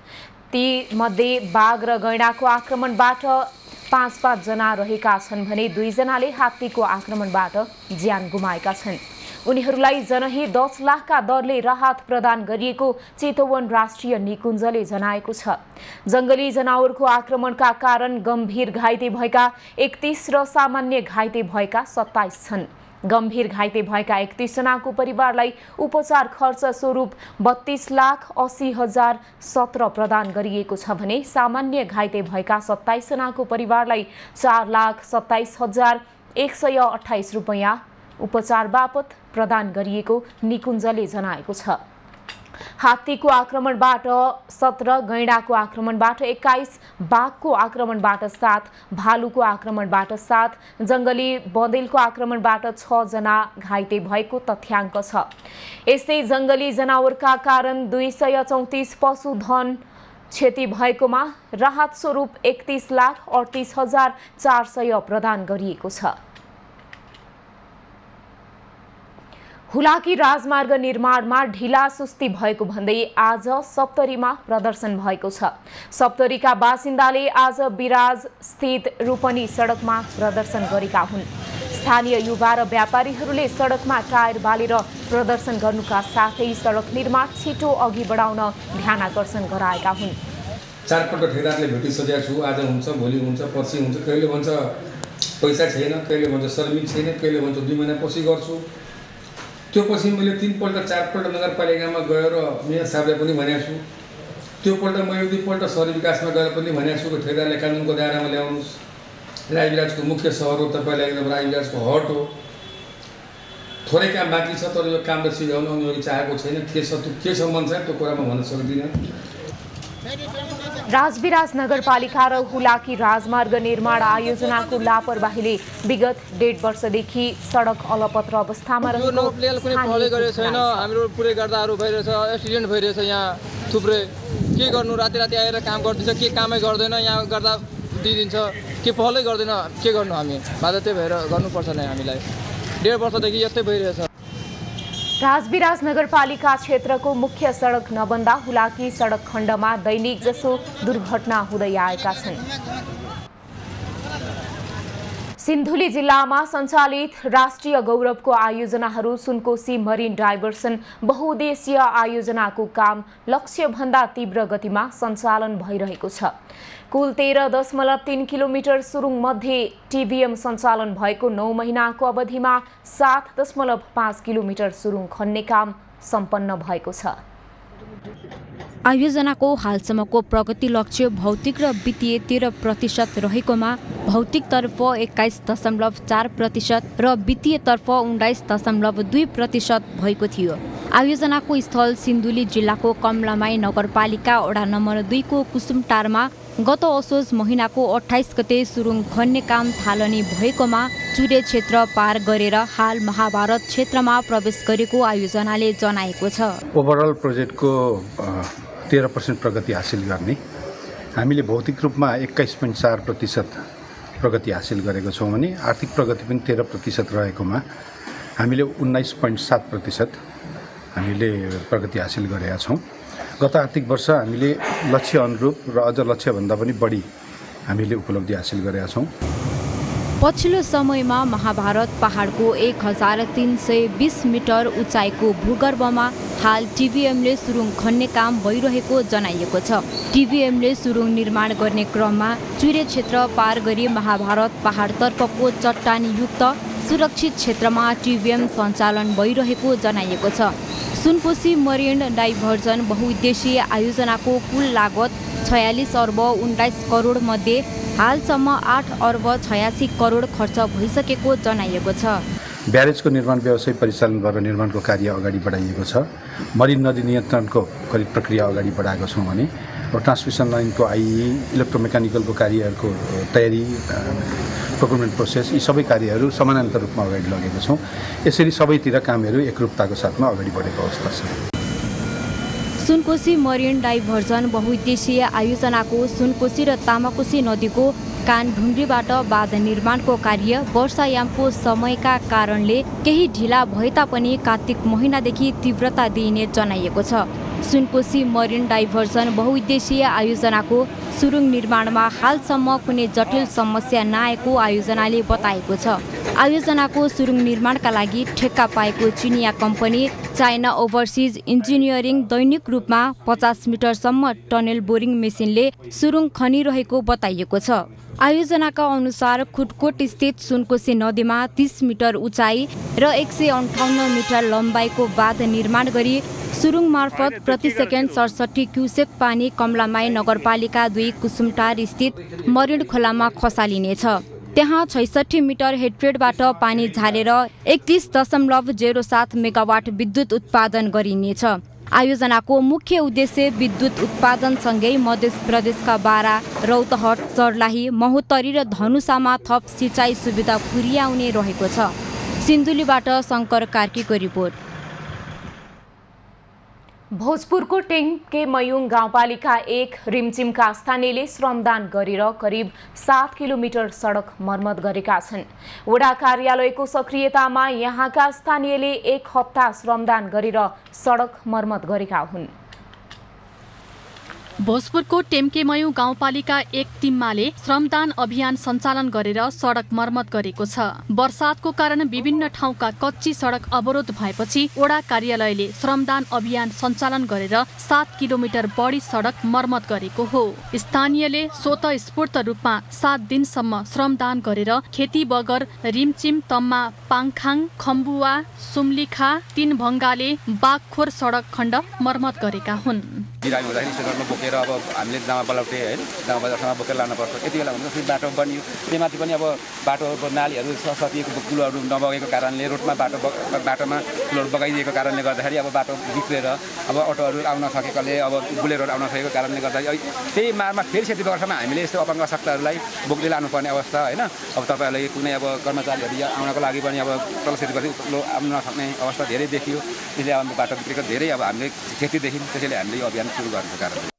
ती मध्ये बाघ र गैंडाको आक्रमणबाट 5 जना रहेका छन् भने 2 जनाले हात्तीको आक्रमणबाट ज्यान गुमाएका छन्। उनीहरूलाई जनही 10 लाखका दरले राहत प्रदान गरिएको चितवन राष्ट्रिय निकुञ्जले जनाएको छ। जंगली जनावरको आक्रमणका कारण गम्भीर घाइते भएका 31 र सामान्य घाइते भएका 27 छन्। गम्भीर घाइते भएका 31 जनाको परिवारलाई उपचार खर्च स्वरूप 32,80,017 प्रदान गरिएको छ भने सामान्य घाइते भएका 27 जनाको परिवारलाई 4,27,128 रुपैयाँ उपचार बापत प्रदान गरिएको निकुञ्जले जनाएको छ। हात्तीको आक्रमणबाट 17, गैंडाको आक्रमणबाट 21, बाघको आक्रमणबाट 7, भालुको आक्रमणबाट 7, जंगली बँदेलको आक्रमणबाट 6 जना घाइते भएको तथ्याङ्क छ। यस्तै जंगली जनावरका कारण 234 पशुधन क्षति भएकोमा राहत स्वरूप 31,38,400 प्रदान गरिएको छ। हुलाकी राजमार्ग निर्माणमा ढिला सुस्ती भएको भन्दै आज सप्तरीमा प्रदर्शन भएको छ। सप्तरीका बासिन्दाले आज बिराज स्थित रूपनी सडकमा प्रदर्शन गरेका हुन्। स्थानीय युवा र व्यापारीहरूले सडकमा टायर बालेर प्रदर्शन गर्नुका साथै सडक निर्माण छिटो अघि बढाउन ध्यानाकर्षण गराएका हुन्। चारपल्ट ठेकेदारले भेटिसकेका छु, आज हुन्छ, भोलि हुन्छ, पर्सि हुन्छ, कहिले भन्छ पैसा छैन, कहिले भन्छ श्रमिक छैन, कहिले भन्छ 2 महिनापछि गर्छु। त्यो पछि मैले 3 पल्ट 4 पल्ट नगरपालिकामा गएर मेयर साहबले पनि भनेको छु। त्यो पल्ट मैले 2 पल्ट शहरी विकासमा गएर पनि भनेको छु कि ठेकेदारले कानुनको दायरामा ल्याउनुहोस्। राजविराजको मुख्य सहर हो, तपाईँलाई एकदम राजविराजको हट हो। थोरै काम बाँकी छ, तर यो काम त सिधाउन उनीहरू चाहेको छैन। के छ मन छ त्यो कुरामा भन्न सक्दिनँ। राजविराज नगरपालिका र हुलाकी राजमार्ग निर्माण आयोजनाको लापरवाहीले विगत 1.5 वर्षदेखि सडक अलपत्र अवस्थामा रहेको छैन। हाम्रो पुरै गर्दाहरू भइरहेछ, एक्सिडेन्ट भइरहेछ। यहाँ थुप्रै के गर्नु, राति आएर काम गरिदिन्छ, के कामै गर्दैन, यहाँ गर्दा दिइदिन्छ, के पहलै गर्दैन, के गर्नु हामी। बाधा त्यही भएर गर्नुपर्छ नै हामीलाई। 1.5 वर्षदेखि यस्तै भइरहेछ। राजविराज नगरपालिका क्षेत्रको मुख्य सडक नबन्दा हुलाकी सडक खण्डमा दैनिक जसो दुर्घटना हुँदै आएका छन्। सिन्धुली जिल्लामा सञ्चालित राष्ट्रिय गौरवको आयोजनाहरू सुनकोशी मरिन डाइभर्सन बहुउद्देश्यीय आयोजनाको काम लक्ष्यभन्दा तीव्र गतिमा सञ्चालन भइरहेको छ। कुल 13.3 किलोमिटर सुरुङ मध्ये टिभीएम सञ्चालन भएको 9 महिनाको अवधिमा 7.5 किलोमिटर सुरुङ खन्ने काम सम्पन्न भएको छ। आयोजनाको हालसम्मको प्रगति लक्ष्य भौतिक र वित्तीय 13% रहेकोमा भौतिकतर्फ 21.4% र वित्तीयतर्फ 19.2% भएको थियो। आयोजनाको स्थल सिन्धुली जिल्लाको कमलामाई नगरपालिका वडा नम्बर 2 को कुसुमटारमा गत असोज महिनाको 28 गते सुरुङ खन्ने काम थालनी भएकोमा चुरे क्षेत्र पार गरेर हाल महाभारत क्षेत्रमा प्रवेश गरेको आयोजनाले जनाएको छ। ओभरअल प्रोजेक्टको 13% प्रगति हासिल गर्ने, हामीले भौतिक रूपमा 21.4% प्रगति हासिल गरेको छौँ भने आर्थिक प्रगति पनि 13% रहेकोमा हामीले 19.7% हामीले प्रगति हासिल गरेका छौँ। गत आर्थिक वर्ष हामीले लक्ष्य अनुरूप र अझ लक्ष्यभन्दा पनि बढी हामीले उपलब्धि हासिल गरेका छौँ। पछिल्लो समयमा महाभारत पहाडको 1320 मिटर उचाइको भूगर्भमा हाल टिभीएमले सुरुङ खन्ने काम भइरहेको जनाइएको छ। टिभीएमले सुरुङ निर्माण गर्ने क्रममा चुरे क्षेत्र पार गरी महाभारत पहाडतर्फको चट्टानीयुक्त सुरक्षित क्षेत्रमा टिभीएम सञ्चालन भइरहेको जनाइएको छ। सुनकोशी मरिन डाइभर्जन बहुउद्देश्यीय आयोजनाको कुल लागत 46 अर्ब 19 करोड मध्ये हालसम्म 8 अर्ब 86 करोड खर्च भइसकेको जनाइएको छ। ब्यारेजको निर्माण व्यवसाय परिचालन गरेर निर्माणको कार्य अगाडि बढाइएको छ। मरिन नदी नियन्त्रणको प्रक्रिया अगाडि बढाएको छौँ भने अब ट्रान्समिसन लाइनको आइई इलेक्ट्रोमेकानिकलको कार्यहरूको तयारी प्रोक्युरमेन्ट प्रोसेस यी सबै कार्यहरू समानान्तर रूपमा अगाडि लगेका छौँ। यसरी सबैतिर कामहरू एकरूपताको साथमा अगाडि बढेको अवस्था छ। सुनकोशी मरिन डाइभर्जन बहुउद्देशीय आयोजनाको सुनकोशी र तामाकोशी नदीको कानढुङ्ग्रीबाट बाँध निर्माणको कार्य वर्षायामको समयका कारणले केही ढिला भए तापनि कार्तिक महिनादेखि तीव्रता दिइने जनाइएको छ। सुनकोशी मरिन डाइभर्जन बहुउद्देशीय आयोजनाको सुरुङ निर्माणमा हालसम्म कुनै जटिल समस्या नआएको आयोजनाले बताएको छ। आयोजनाको सुरुङ निर्माणका लागि ठेक्का पाएको चिनिया कम्पनी चाइना ओभरसिज इन्जिनियरिङ दैनिक रूपमा 50 मिटरसम्म टनेल बोरिङ मेसिनले सुरुङ खनिरहेको बताइएको छ। आयोजनाका अनुसार खुटकोट स्थित सुनकोशी नदीमा 30 मिटर उचाइ र 158 मिटर लम्बाइको बाँध निर्माण गरी सुरुङ मार्फत प्रति सेकेन्ड 67 क्युसेक पानी कमलामाई नगरपालिका 2 कुसुमटार स्थित मरिन खोलामा खसालिनेछ। त्यहाँ 66 मिटर हेडफ्रेडबाट पानी झारेर 31.07 मेगावाट विद्युत उत्पादन गरिनेछ। आयोजनाको मुख्य उद्देश्य विद्युत उत्पादनसँगै मध्य प्रदेशका बारा, रौतहट, सर्लाही, महोत्तरी र धनुषामा थप सिँचाइ सुविधा पुर्याउने रहेको छ। सिन्धुलीबाट शङ्कर कार्कीको रिपोर्ट। भोजपुरको टेङ्के मयुङ गाउँपालिका 1 रिमचिमका स्थानीयले श्रमदान गरेर करिब 7 किलोमिटर सडक मर्मत गरेका छन्। वडा कार्यालयको सक्रियतामा यहाँका स्थानीयले 1 हप्ता श्रमदान गरेर सडक मर्मत गरेका हुन्। भोजपुरको टेम्केमयु गाउँपालिका 1 तिम्माले श्रमदान अभियान सञ्चालन गरेर सडक मर्मत गरेको छ। वर्षातको कारण विभिन्न ठाउँका कच्ची सडक अवरोध भएपछि वडा कार्यालयले श्रमदान अभियान सञ्चालन गरेर 7 किलोमिटर बढी सडक मर्मत गरेको हो। स्थानीयले स्वतस्फूर्त रूपमा 7 दिनसम्म श्रमदान गरेर खेती बगर, रिमचिम, तम्मा, पाङखाङ, खम्बुवा, सुम्लिखा, 3 भङ्गाले बागखोर सडक खण्ड मर्मत गरेका हुन्। बोकेर अब हामीले दामा बलौटे हैन दामा बजारसम्म बोकेर लानुपर्छ। यति बेला हुन्छ फेरि बाटो बनियो, त्यहीमाथि पनि अब बाटोको नालीहरू सकिएको पुलहरू नबगेको कारणले रोडमा बाटोमा पुलहरू बगाइदिएको कारणले गर्दाखेरि अब बाटो बिग्रेर अब अटोहरू आउन सकेकोले अब बुलेरोहरू आउन सकेको कारणले गर्दाखेरि त्यही मारमा फेरि सेती बगरसम्म हामीले यस्तो अपाङ्ग शक्तहरूलाई बोक्दै लानुपर्ने अवस्था होइन। अब तपाईँहरूले कुनै अब कर्मचारीहरू आउनको लागि पनि अब तल सेती गरी आउन नसक्ने अवस्था धेरै देखियो। त्यसले अब बाटो बिग्रेको धेरै अब हामीले क्षतिदेखि त्यसैले हामीले यो अभियान सुरु गरेको कारण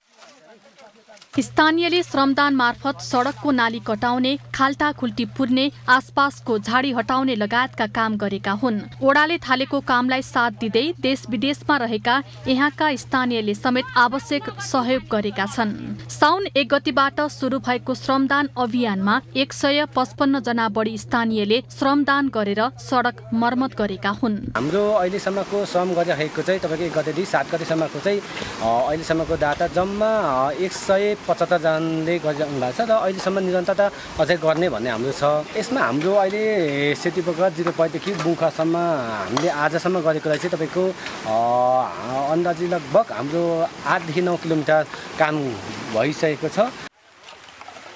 स्थानीयले श्रमदान मार्फत सडकको नाली कटाउने, खाल्टा खुल्टी पुर्ने, आसपासको झाडी हटाउने लगायतका काम गरेका हुन्। ओडाले थालेको कामलाई साथ दिँदै देश विदेशमा रहेका यहाँका स्थानीयले समेत आवश्यक सहयोग गरेका छन्। साउन 1 गतिबाट सुरु भएको श्रमदान अभियानमा 155 जना बढी स्थानीयले श्रमदान गरेर सडक मर्मत गरेका हुन्। हाम्रो अहिलेसम्मको श्रम गरिरहेको चाहिँ तपाईको 1 गतेदेखि 7 गतेसम्मको चाहिँ अहिलेसम्मको डाटा जम्मा 175 जनाले गरिरहनु भएको छ र अहिलेसम्म निरन्तरता अझै गर्ने भन्ने हाम्रो छ। यसमा हाम्रो अहिले सेतीबगर 0 देखि बुङ्खासम्म हामीले आजसम्म गरेकोलाई चाहिँ तपाईँको अन्दाजी लगभग हाम्रो 8 देखि 9 किलोमिटर काम भइसकेको छ।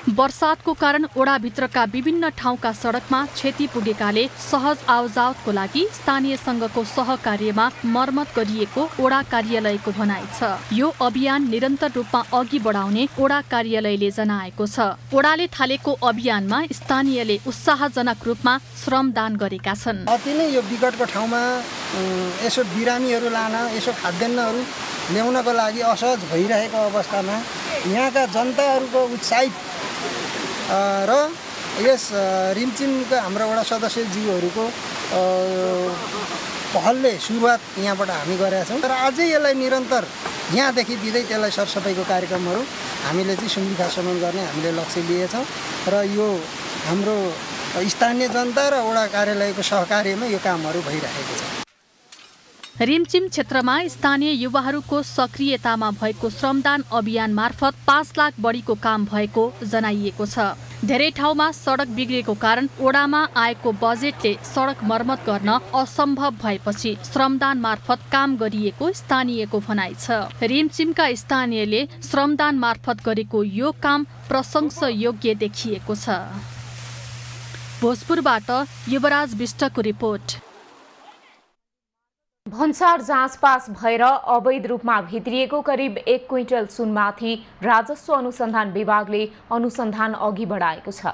वर्षातको कारण ओडाभित्रका विभिन्न ठाउँका सडकमा क्षति पुगेकाले सहज आवाजावतको लागि स्थानीय संघको सहकार्यमा मर्मत गरिएको ओडा कार्यालयको भनाइ छ। यो अभियान निरन्तर रूपमा अघि बढाउने ओडा कार्यालयले जनाएको छ। ओडाले थालेको अभियानमा स्थानीयले उत्साहजनक रूपमा श्रमदान गरेका छन्। अति नै यो विकटको ठाउँमा यसो बिरामीहरू लान, यसो खाद्यान्नहरू ल्याउनको लागि असहज भइरहेको अवस्थामा यहाँका जनताहरूको उत्साहित र यस रिमचिमका हाम्रा वडा सदस्यज्यूहरूको पहलले सुरुवात यहाँबाट हामी गरेका छौँ। तर अझै यसलाई निरन्तर यहाँदेखि दिँदै त्यसलाई सरसफाइको कार्यक्रमहरू हामीले चाहिँ सुम्बिखासम्म गर्ने हामीले लक्ष्य लिएछौँ र यो हाम्रो स्थानीय जनता र वडा कार्यालयको सहकार्यमा यो कामहरू भइरहेको छ। रिमचिम क्षेत्रमा स्थानीय युवाहरूको सक्रियतामा भएको श्रमदान अभियान मार्फत 5 लाख बढीको काम भएको जनाइएको छ। धेरै ठाउँमा सडक बिग्रेको कारण ओडामा आएको बजेटले सडक मर्मत गर्न असम्भव भएपछि श्रमदान मार्फत काम गरिएको स्थानीयको भनाइ छ। रिमचिमका स्थानीयले श्रमदान मार्फत गरेको यो काम प्रशंसयोग्य देखिएको छ। भोजपुरबाट युवराज विष्टको रिपोर्ट। भन्सार जाँच पास भएर अवैध रूपमा भित्रिएको करिब 1 क्विन्टल सुनमाथि राजस्व अनुसन्धान विभागले अनुसन्धान अघि बढाएको छ।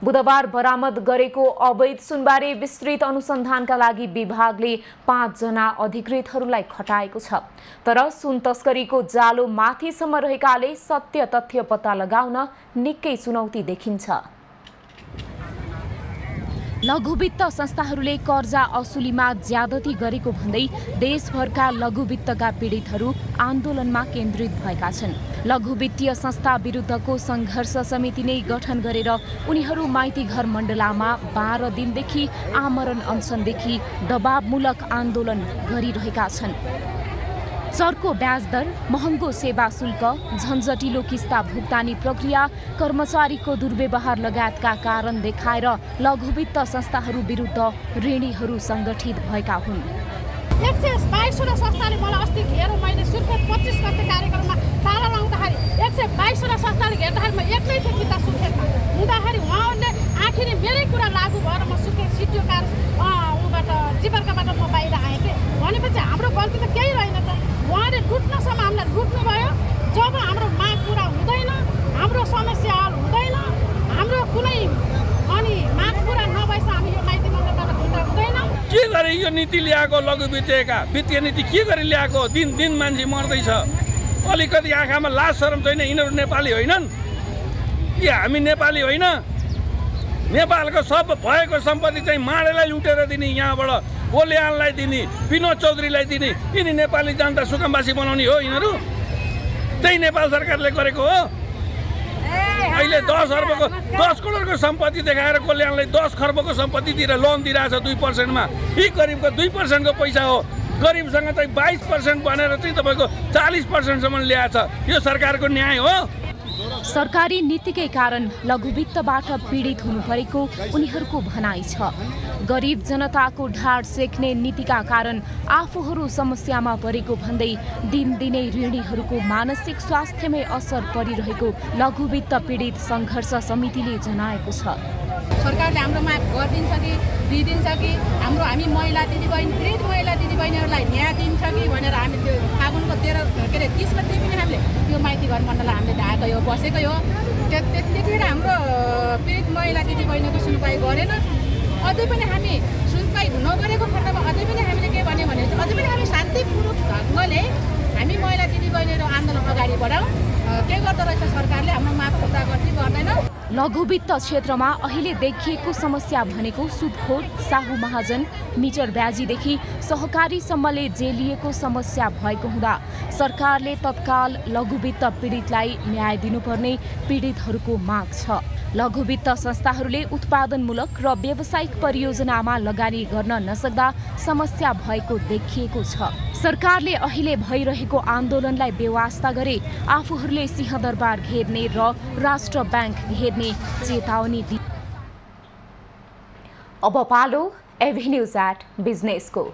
बुधबार बरामद गरेको अवैध सुनबारे विस्तृत अनुसन्धानका लागि विभागले 5 जना अधिकृतहरूलाई खटाएको छ। तर सुन तस्करीको जालो माथिसम्म रहेकाले सत्य तथ्य पत्ता लगाउन निकै चुनौती देखिन्छ। लघुवित्त संस्थाहरूले कर्जा असुलीमा ज्यादती गरेको भन्दै देशभरका लघुवित्तका पीडितहरू आन्दोलनमा केन्द्रित भएका छन्। लघुवित्तीय संस्था विरुद्धको सङ्घर्ष समिति नै गठन गरेर उनीहरू माइतीघर मण्डलामा 12 दिनदेखि आमरण अनसनदेखि दबावमूलक आन्दोलन गरिरहेका छन्। चर्को ब्याज दर, महँगो सेवा शुल्क, झन्झटिलो किस्ता भुक्तानी प्रक्रिया, कर्मचारीको दुर्व्यवहार लगायतका कारण देखाएर लघुवित्त संस्थाहरू विरुद्ध ऋणीहरू सङ्गठित भएका हुन्। 122 वटा संस्थाले मलाई अस्ति घेर मैले शुल्क 25 गते कार्यक्रममा ताला लाउँदाखेरि 122 वटा संस्थाले घेर्दाखेरि म एक्लै थिएँ किता सुर्खेतमा हुँदाखेरि उहाँहरूले आखिरी मेरै कुरा लागू भएर म सुर्खेत सिटिओ ऊबाट जीवनकाबाट म बाहिर आएँ कि भनेपछि हाम्रो गल्ती त केही रहेनछ। उहाँले लुट्नसम्म हामीलाई लुट्नुभयो। जब हाम्रो माग पुरा हुँदैन, हाम्रो समस्या हल हुँदैन, हाम्रो कुनै अनि माग पुरा नभएछ हामी यो माइती मण्डलबाट ढुङ्गा हुँदैन। के गरे यो नीति ल्याएको लघुवित्तका वित्तीय नीति के गरी ल्याएको? दिन दिन मान्छे मर्दैछ। अलिकति आँखामा लाज शरम छैन? यिनीहरू नेपाली होइनन् कि हामी नेपाली होइन? नेपालको सब भएको सम्पत्ति चाहिँ माडेलाई लुटेर दिने, यहाँबाट ओल्यानलाई दिने, विनोद चौधरीलाई दिने, यिनी नेपाली जनता सुकमवासी बनाउने हो यिनीहरू? त्यही नेपाल सरकारले गरेको हो। अहिले 10 करोडको सम्पत्ति देखाएर कल्याणलाई 10 खर्बको सम्पत्ति दिएर लोन दिइरहेछ 2%मा। यी गरिबको 2%को पैसा हो। गरिबसँग चाहिँ 22% भनेर चाहिँ तपाईँको 40%सम्म ल्याएछ। यो सरकारको न्याय हो? सरकारी नीतिकै कारण लघुवित्तबाट पीडित हुनु परेको उनीहरूको भनाइ छ। गरिब जनताको ढाड सेक्ने नीतिका कारण आफूहरू समस्यामा परेको भन्दै दिनदिनै ऋणीहरूको मानसिक स्वास्थ्यमै असर परिरहेको लघुवित्त पीडित सङ्घर्ष समितिले जनाएको छ। सरकारले हाम्रो माग गरिदिन्छ कि दिइदिन्छ कि हामी महिला दिदीबहिनी पीडित महिला दिदीबहिनीहरूलाई न्याय दिन्छ कि भनेर हामी त्यो फागुनको 30 गते पनि हामीले त्यो माइती घर मण्डल हामीले ढाकेकै हो, बसेकै हो। त्यतिखेर हाम्रो पीडित महिला दिदीबहिनीको सुनवाई गरेन। अझै पनि हामी सुनवाई नगरेको खण्डमा अझै पनि हामीले के भन्यो भने अझै पनि हामी शान्तिपूर्वक ढङ्गले हामी महिला दिदीबहिनीहरू आन्दोलन अगाडि बढाउँ। के गर्दो रहेछ सरकारले? हाम्रो माग पुरा गर्छ गर्दैन? लघुवित्त क्षेत्रमा अहिले देखिएको समस्या भनेको सुदखोर, साहु महाजन, मिटर ब्याजीदेखि सहकारीसम्मले जेलिएको समस्या भएको हुँदा सरकारले तत्काल लघुवित्त पीडितलाई न्याय दिनुपर्ने पीडितहरूको माग छ। लघुवित्त संस्थाहरूले उत्पादनमूलक र व्यावसायिक परियोजनामा लगानी गर्न नसक्दा समस्या भएको देखिएको छ। सरकारले अहिले भइरहेको आन्दोलनलाई बेवास्ता गरे आफूहरूले सिंहदरबार घेर्ने र राष्ट्र ब्याङ्क घेर्ने चेतावनी दिए। अब पालो एभिन्यूज एट बिजनेसको।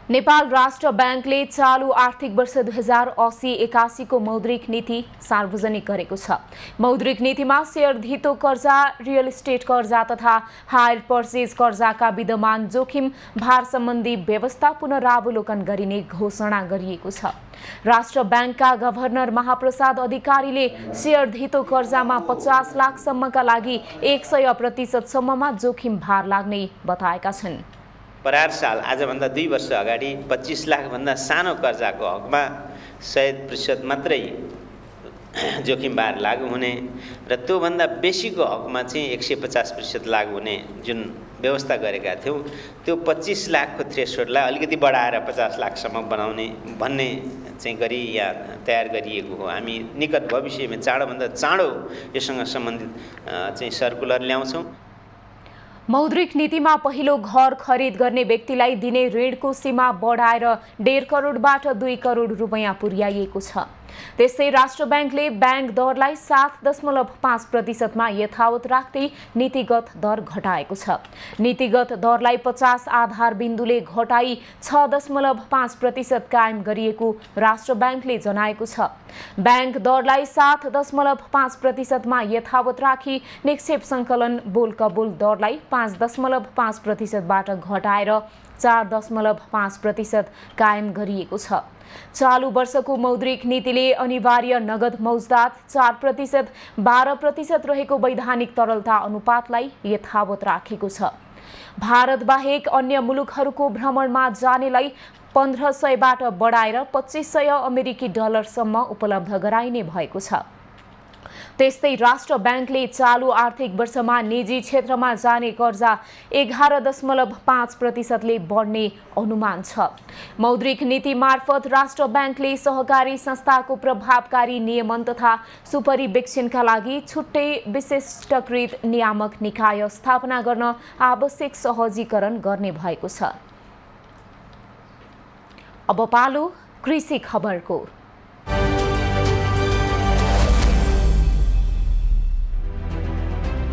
नेपाल राष्ट्र ब्याङ्कले चालु आर्थिक वर्ष 2080-81 को मौद्रिक नीति सार्वजनिक गरेको छ। मौद्रिक नीतिमा शेयर धितो कर्जा, रियल इस्टेट कर्जा तथा हायर पर्चेज कर्जाका विद्यमान जोखिम भार सम्बन्धी व्यवस्था पुनरावलोकन गरिने घोषणा गरिएको छ। राष्ट्र ब्याङ्कका गभर्नर महाप्रसाद अधिकारीले शेयर धितो कर्जामा 50 लाखसम्मका लागि 100% सम्ममा जोखिम भार लाग्ने बताएका छन्। परार साल आजभन्दा 2 वर्ष अगाडि 25 लाखभन्दा सानो कर्जाको हकमा 100% मात्रै जोखिम भार लागू हुने र त्योभन्दा बेसीको हकमा चाहिँ 150% लागू हुने जुन व्यवस्था गरेका थियौँ, त्यो 25 लाखको थ्रेसहोल्डलाई अलिकति बढाएर 50 लाखसम्म बनाउने भन्ने चाहिँ गरी या तयार गरिएको हो। हामी निकट भविष्यमा चाँडोभन्दा चाँडो यससँग सम्बन्धित चाहिँ सर्कुलर ल्याउँछौँ। मौद्रिक नीतिमा पहिलो घर खरिद गर्ने व्यक्तिलाई दिने ऋणको सीमा बढाएर 1.5 करोडबाट 2 करोड रुपैयाँ पुर्याइएको छ। त्यसै राष्ट्र ब्याङ्कले ब्याङ्क दरलाई 7.5% मा यथावत राख्दै नीतिगत दर घटाएको छ। नीतिगत दरलाई 50 आधार बिन्दुले घटाई 6.5% कायम गरिएको राष्ट्र ब्याङ्कले जनाएको छ। ब्याङ्क दरलाई 7.5% मा यथावत राखी निक्षेप सङ्कलन बोल कबुल दरलाई 5.5% बाट घटाएर 4.5% कायम गरिएको छ। चालू वर्षको मौद्रिक नीतिले अनिवार्य नगद मौजदात 4%, 12% रहेको वैधानिक तरलता अनुपातलाई यथावत राखेको छ। भारत बाहेक अन्य मुलुकहरूको भ्रमणमा जानेलाई 1500 बाट बढाएर 2500 अमेरिकी डलरसम्म उपलब्ध गराइने भएको छ। त्यस्तै राष्ट्र ब्याङ्कले चालू आर्थिक वर्षमा निजी क्षेत्रमा जाने कर्जा 11.5% ले बढ्ने अनुमान छ। मौद्रिक नीति मार्फत राष्ट्र ब्याङ्कले सहकारी संस्थाको प्रभावकारी नियमन तथा सुपरिवेक्षणका लागि छुट्टै विशिष्टकृत नियामक निकाय स्थापना गर्न आवश्यक सहजीकरण गर्ने भएको छ। अब पालो कृषि खबरको।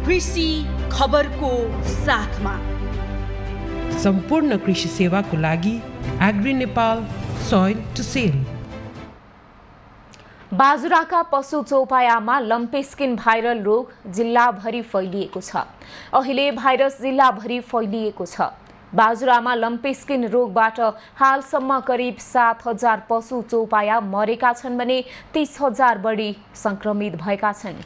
कृषि खबरको साथमा सम्पूर्ण कृषि सेवाको लागि agri Nepal soil to sell. बाजुराका पशु चौपायामा लम्पी स्किन भाइरल रोग जिल्लाभरि फैलिएको छ। अहिले भाइरस जिल्लाभरि फैलिएको छ। बाजुरामा लम्पी स्किन रोगबाट हालसम्म करिब 7,000 पशु चौपाया मरेका छन् भने 30,000 बढी संक्रमित भएका छन्।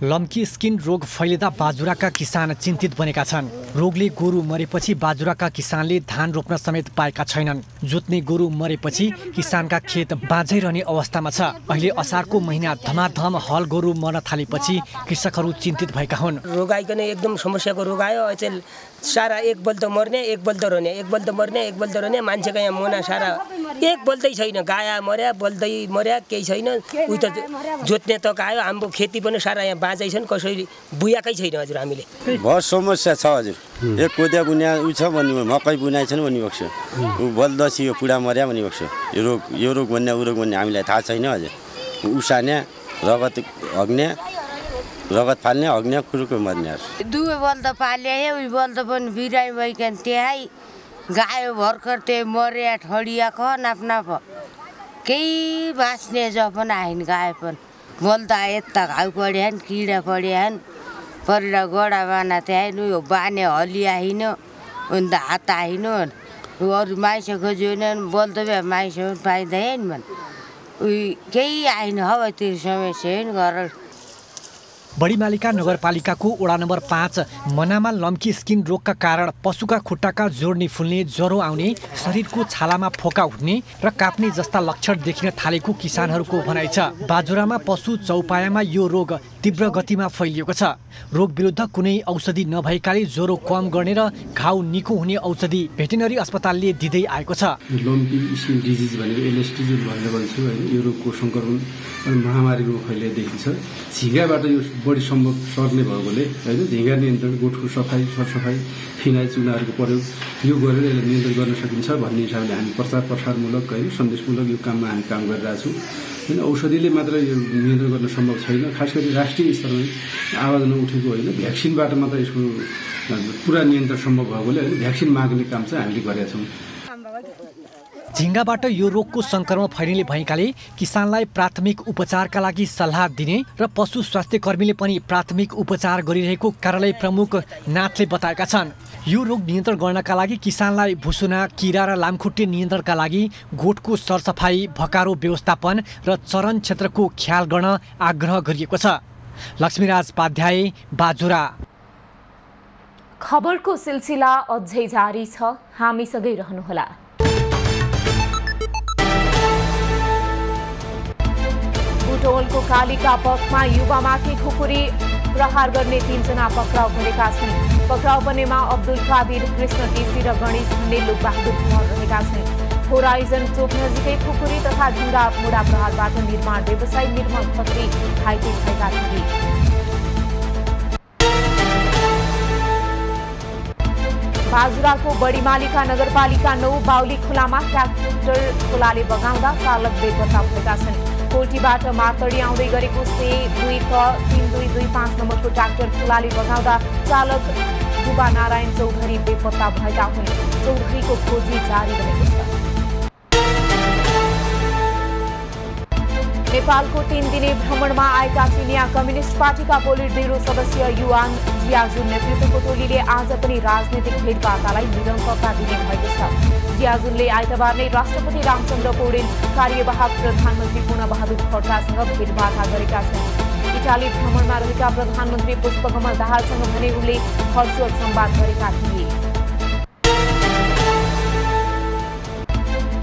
लम्की स्किन रोग फैलिँदा बाजुराका किसान चिन्तित बनेका छन्। रोगले गोरु मरेपछि बाजुराका किसानले धान रोप्न समेत पाएका छैनन्। जोत्ने गोरु मरेपछि किसानका खेत बाँझै रहने अवस्थामा छ। अहिले असारको महिना धमाधम हल गोरु मर्न थालेपछि कृषकहरू चिन्तित भएका हुन्। रोग आइकन एकदम समस्याको रोग आयो। अचेल सारा एक बल त मर्ने, एक बल त रहने, एक बल त मर्ने, एक बल त रहने। मान्छेको यहाँ मोना सारा एक बल्दै छैन। गाया मर्या, बल्दै मर्या, केही छैन। उही त जोत्ने तक आयो। हाम्रो खेती पनि सारा यहाँ बाँझै छन्। कसरी बुयाकै छैन हजुर। हामीले बहुत समस्या छ हजुर। एक कोदिया बुनिया उ छ भन्ने, मकै बुनाइ छैन भन्ने बक्स ऊ बल्दसी यो पुडा मर्या भन्ने बक्स। यो रोग भन्ने उ रोग भन्ने हामीलाई थाहा छैन हजुर। उसान्या रगत हग्ने, रगत फाल्ने हग्ने कुरोको मर्ने। दुई बल त पाले उही बल त पनि बिराइ भइकन त्यही गायो भर्खर त्यही मर्या ठडिया ख नाप केही बाँच्ने जपन आइन गाए पनि बल त यता घाउ पड्यान किडा पड्यान परेर गडा बाना त्यहाँ यो बाने हलिया हिँड अन्त हात आइन अरू माइस खोज्यो बल त बे माइस पाइँदैन मन उही केही आइन हौ त्यो समस्या घर। बडीमालिका नगरपालिकाको वडा नम्बर 5 मनामा लम्की स्किन रोगका कारण पशुका खुट्टाका जोड्नी फुल्ने, ज्वरो आउने, शरीरको छालामा फोका उठ्ने र काप्ने जस्ता लक्षण देखिन थालेको किसानहरूको भनाइ छ। बाजुरामा पशु चौपायामा यो रोग तीव्र गतिमा फैलिएको छ। रोग विरुद्ध कुनै औषधि नभएकाले ज्वरो कम गर्ने र घाउ निको हुने औषधि भेटेरिनरी अस्पतालले दिँदै आएको छ। लम्पी स्किन डिजिज भनेको एलएसटी भनेर भन्छौँ होइन। यो रोगको सङ्क्रमण महामारी रोग फैलिएदेखि छ। झिँगाबाट यो बढी सम्भव सर्ने भएकोले होइन झिँगा नियन्त्रण, गोठको सफाइ, सरसफाइ, फिनाइल चुनाहरूको प्रयोग यो गरेर यसलाई नियन्त्रण गर्न सकिन्छ भन्ने हिसाबले हामी प्रचार प्रसारमूलक होइन सन्देशमूलक यो काममा हामी काम गरिरहेछौँ होइन। औषधिले मात्र यो नियन्त्रण गर्न सम्भव छैन। खास गरी राष्ट्रिय स्तरमा आवाज नउठेको होइन भ्याक्सिनबाट मात्र यसको पुरा नियन्त्रण सम्भव भएकोले होइन भ्याक्सिन माग्ने काम चाहिँ हामीले गरेका छौँ। झिँगाबाट यो रोगको संक्रमण फैलिने भएकाले किसानलाई प्राथमिक उपचारका लागि सल्लाह दिने र पशु स्वास्थ्य कर्मीले पनि प्राथमिक उपचार गरिरहेको कार्यालय प्रमुख नाथले बताएका छन्। यो रोग नियन्त्रण गर्नका लागि किसानलाई भुसुना, किरा र लामखुट्टे नियन्त्रणका लागि गोठको सरसफाइ, भकारो व्यवस्थापन र चरण क्षेत्रको ख्याल गर्न आग्रह गरिएको छ। लक्ष्मीराज पाध्याय, बाजुरा। खबरको सिलसिला अझै जारी छ, हामीसँगै रहनुहोला। बुटवलको कालिका पथमा युवामाथि खुकुरी प्रहार गर्ने 3 जना पक्राउ परेका छन्। पक्राउ पर्नेमा अब्दुल कादिर, कृष्ण केसी र गणेश भन्ने लोकबहादुर कुमार रहेका छन्। होराइजन चोक नजिकै खुकुरी तथा ढुङ्गा मुढा प्रहारबाट निर्माण व्यवसायी निर्मल खत्री घाइते भएका थिए। बाजुराको बडीमालिका नगरपालिका 9 बाउली खोलामा ट्र्याक्टर खोलाले बगाउँदा चालक बेपत्ता भएका छन्। कोटीबाट मार्तडी आउँदै गरेको से 2K3225 नम्बरको ट्र्याक्टर खोलाले बगाउँदा चालक बुबा नारायण चौधरी बेपत्ता भएका हुन्। चौधरीको खोजी जारी रहेको छ। नेपालको 3 दिने भ्रमणमा आएका चिनिया कम्युनिस्ट पार्टीका पोलिट ब्युरो सदस्य युआन जियाजुन नेतृत्वको टोलीले आज पनि राजनीतिक भेटवार्तालाई निरन्तरता दिने भएको छ। जियाजुनले आइतबार नै राष्ट्रपति रामचन्द्र पौडेल, कार्यवाहक प्रधानमन्त्री पूर्णबहादुर खड्कासँग भेटवार्ता गरेका छन्। इटाली भ्रमणमा रहेका प्रधानमन्त्री पुष्पकमल दाहालसँग भने उनले भर्चुअल संवाद गरेका थिए।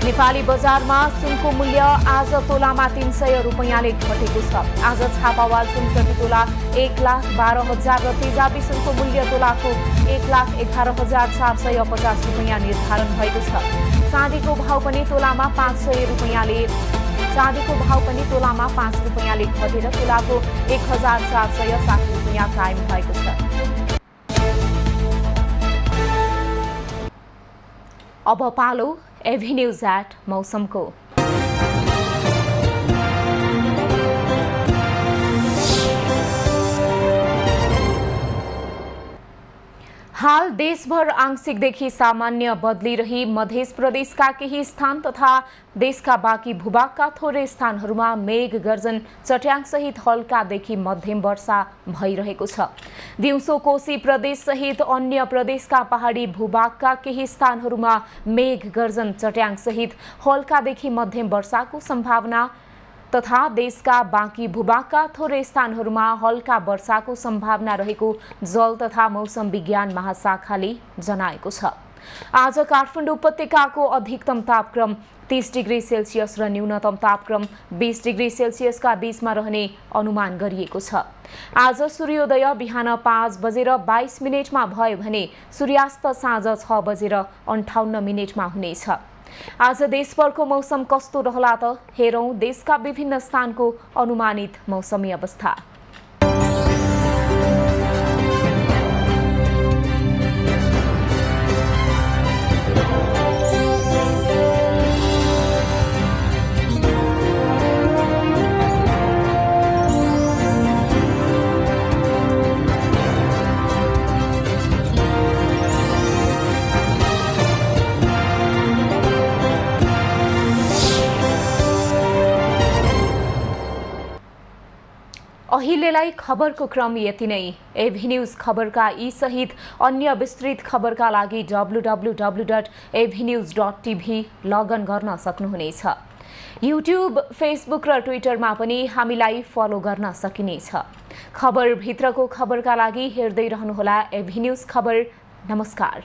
नेपाली बजारमा सुनको मूल्य आज तोलामा 300 रुपैयाँले घटेको छ। आज छापावाल सुन प्रति तोला 1,12,000 र तेजाबी सुनको मूल्य तोलाको 1,11,450 रुपैयाँ निर्धारण भएको छ। चाँदीको भाव पनि तोलामा 5 रुपैयाँले घटेर तोलाको 1,460 रुपैयाँ कायम भएको छ। अब पालो एभिन्यूज एट मौसमको। हाल देशभर आंशिकदेखि सामान्य बदलिरही मध्य प्रदेशका केही स्थान तथा देशका बाँकी भूभागका थोरै स्थानहरूमा मेघ गर्जन चट्याङसहित हल्कादेखि मध्यम वर्षा भइरहेको छ। दिउँसो कोशी प्रदेशसहित अन्य प्रदेशका पहाडी भूभागका केही स्थानहरूमा मेघ गर्जन चट्याङसहित हल्कादेखि मध्यम वर्षाको सम्भावना तथा देशका बाँकी भूभागका थोरै स्थानहरूमा हल्का वर्षाको सम्भावना रहेको जल तथा मौसम विज्ञान महाशाखाले जनाएको छ। आज काठमाडौँ उपत्यकाको अधिकतम तापक्रम 30 डिग्री सेल्सियस र न्यूनतम तापक्रम 20 डिग्री सेल्सियसका बीचमा रहने अनुमान गरिएको छ। आज सूर्योदय बिहान 5:22 भयो भने सूर्यास्त साँझ 6:58 हुनेछ। आज देशभरको मौसम कस्तो रहला त हेरौं देशका विभिन्न स्थानको अनुमानित मौसमी अवस्था। अहिलेलाई खबरको क्रम यति नै। एभी न्यूज खबरका यी सहित अन्य विस्तृत खबरका लागि www.avnews.tv लगइन गर्न सक्नुहुनेछ। युट्युब, फेसबुक र ट्विटरमा पनि हामीलाई फलो गर्न सकिनेछ। खबर भित्रको खबरका लागि हेर्दै रहनुहोला एभी न्यूज खबर। नमस्कार।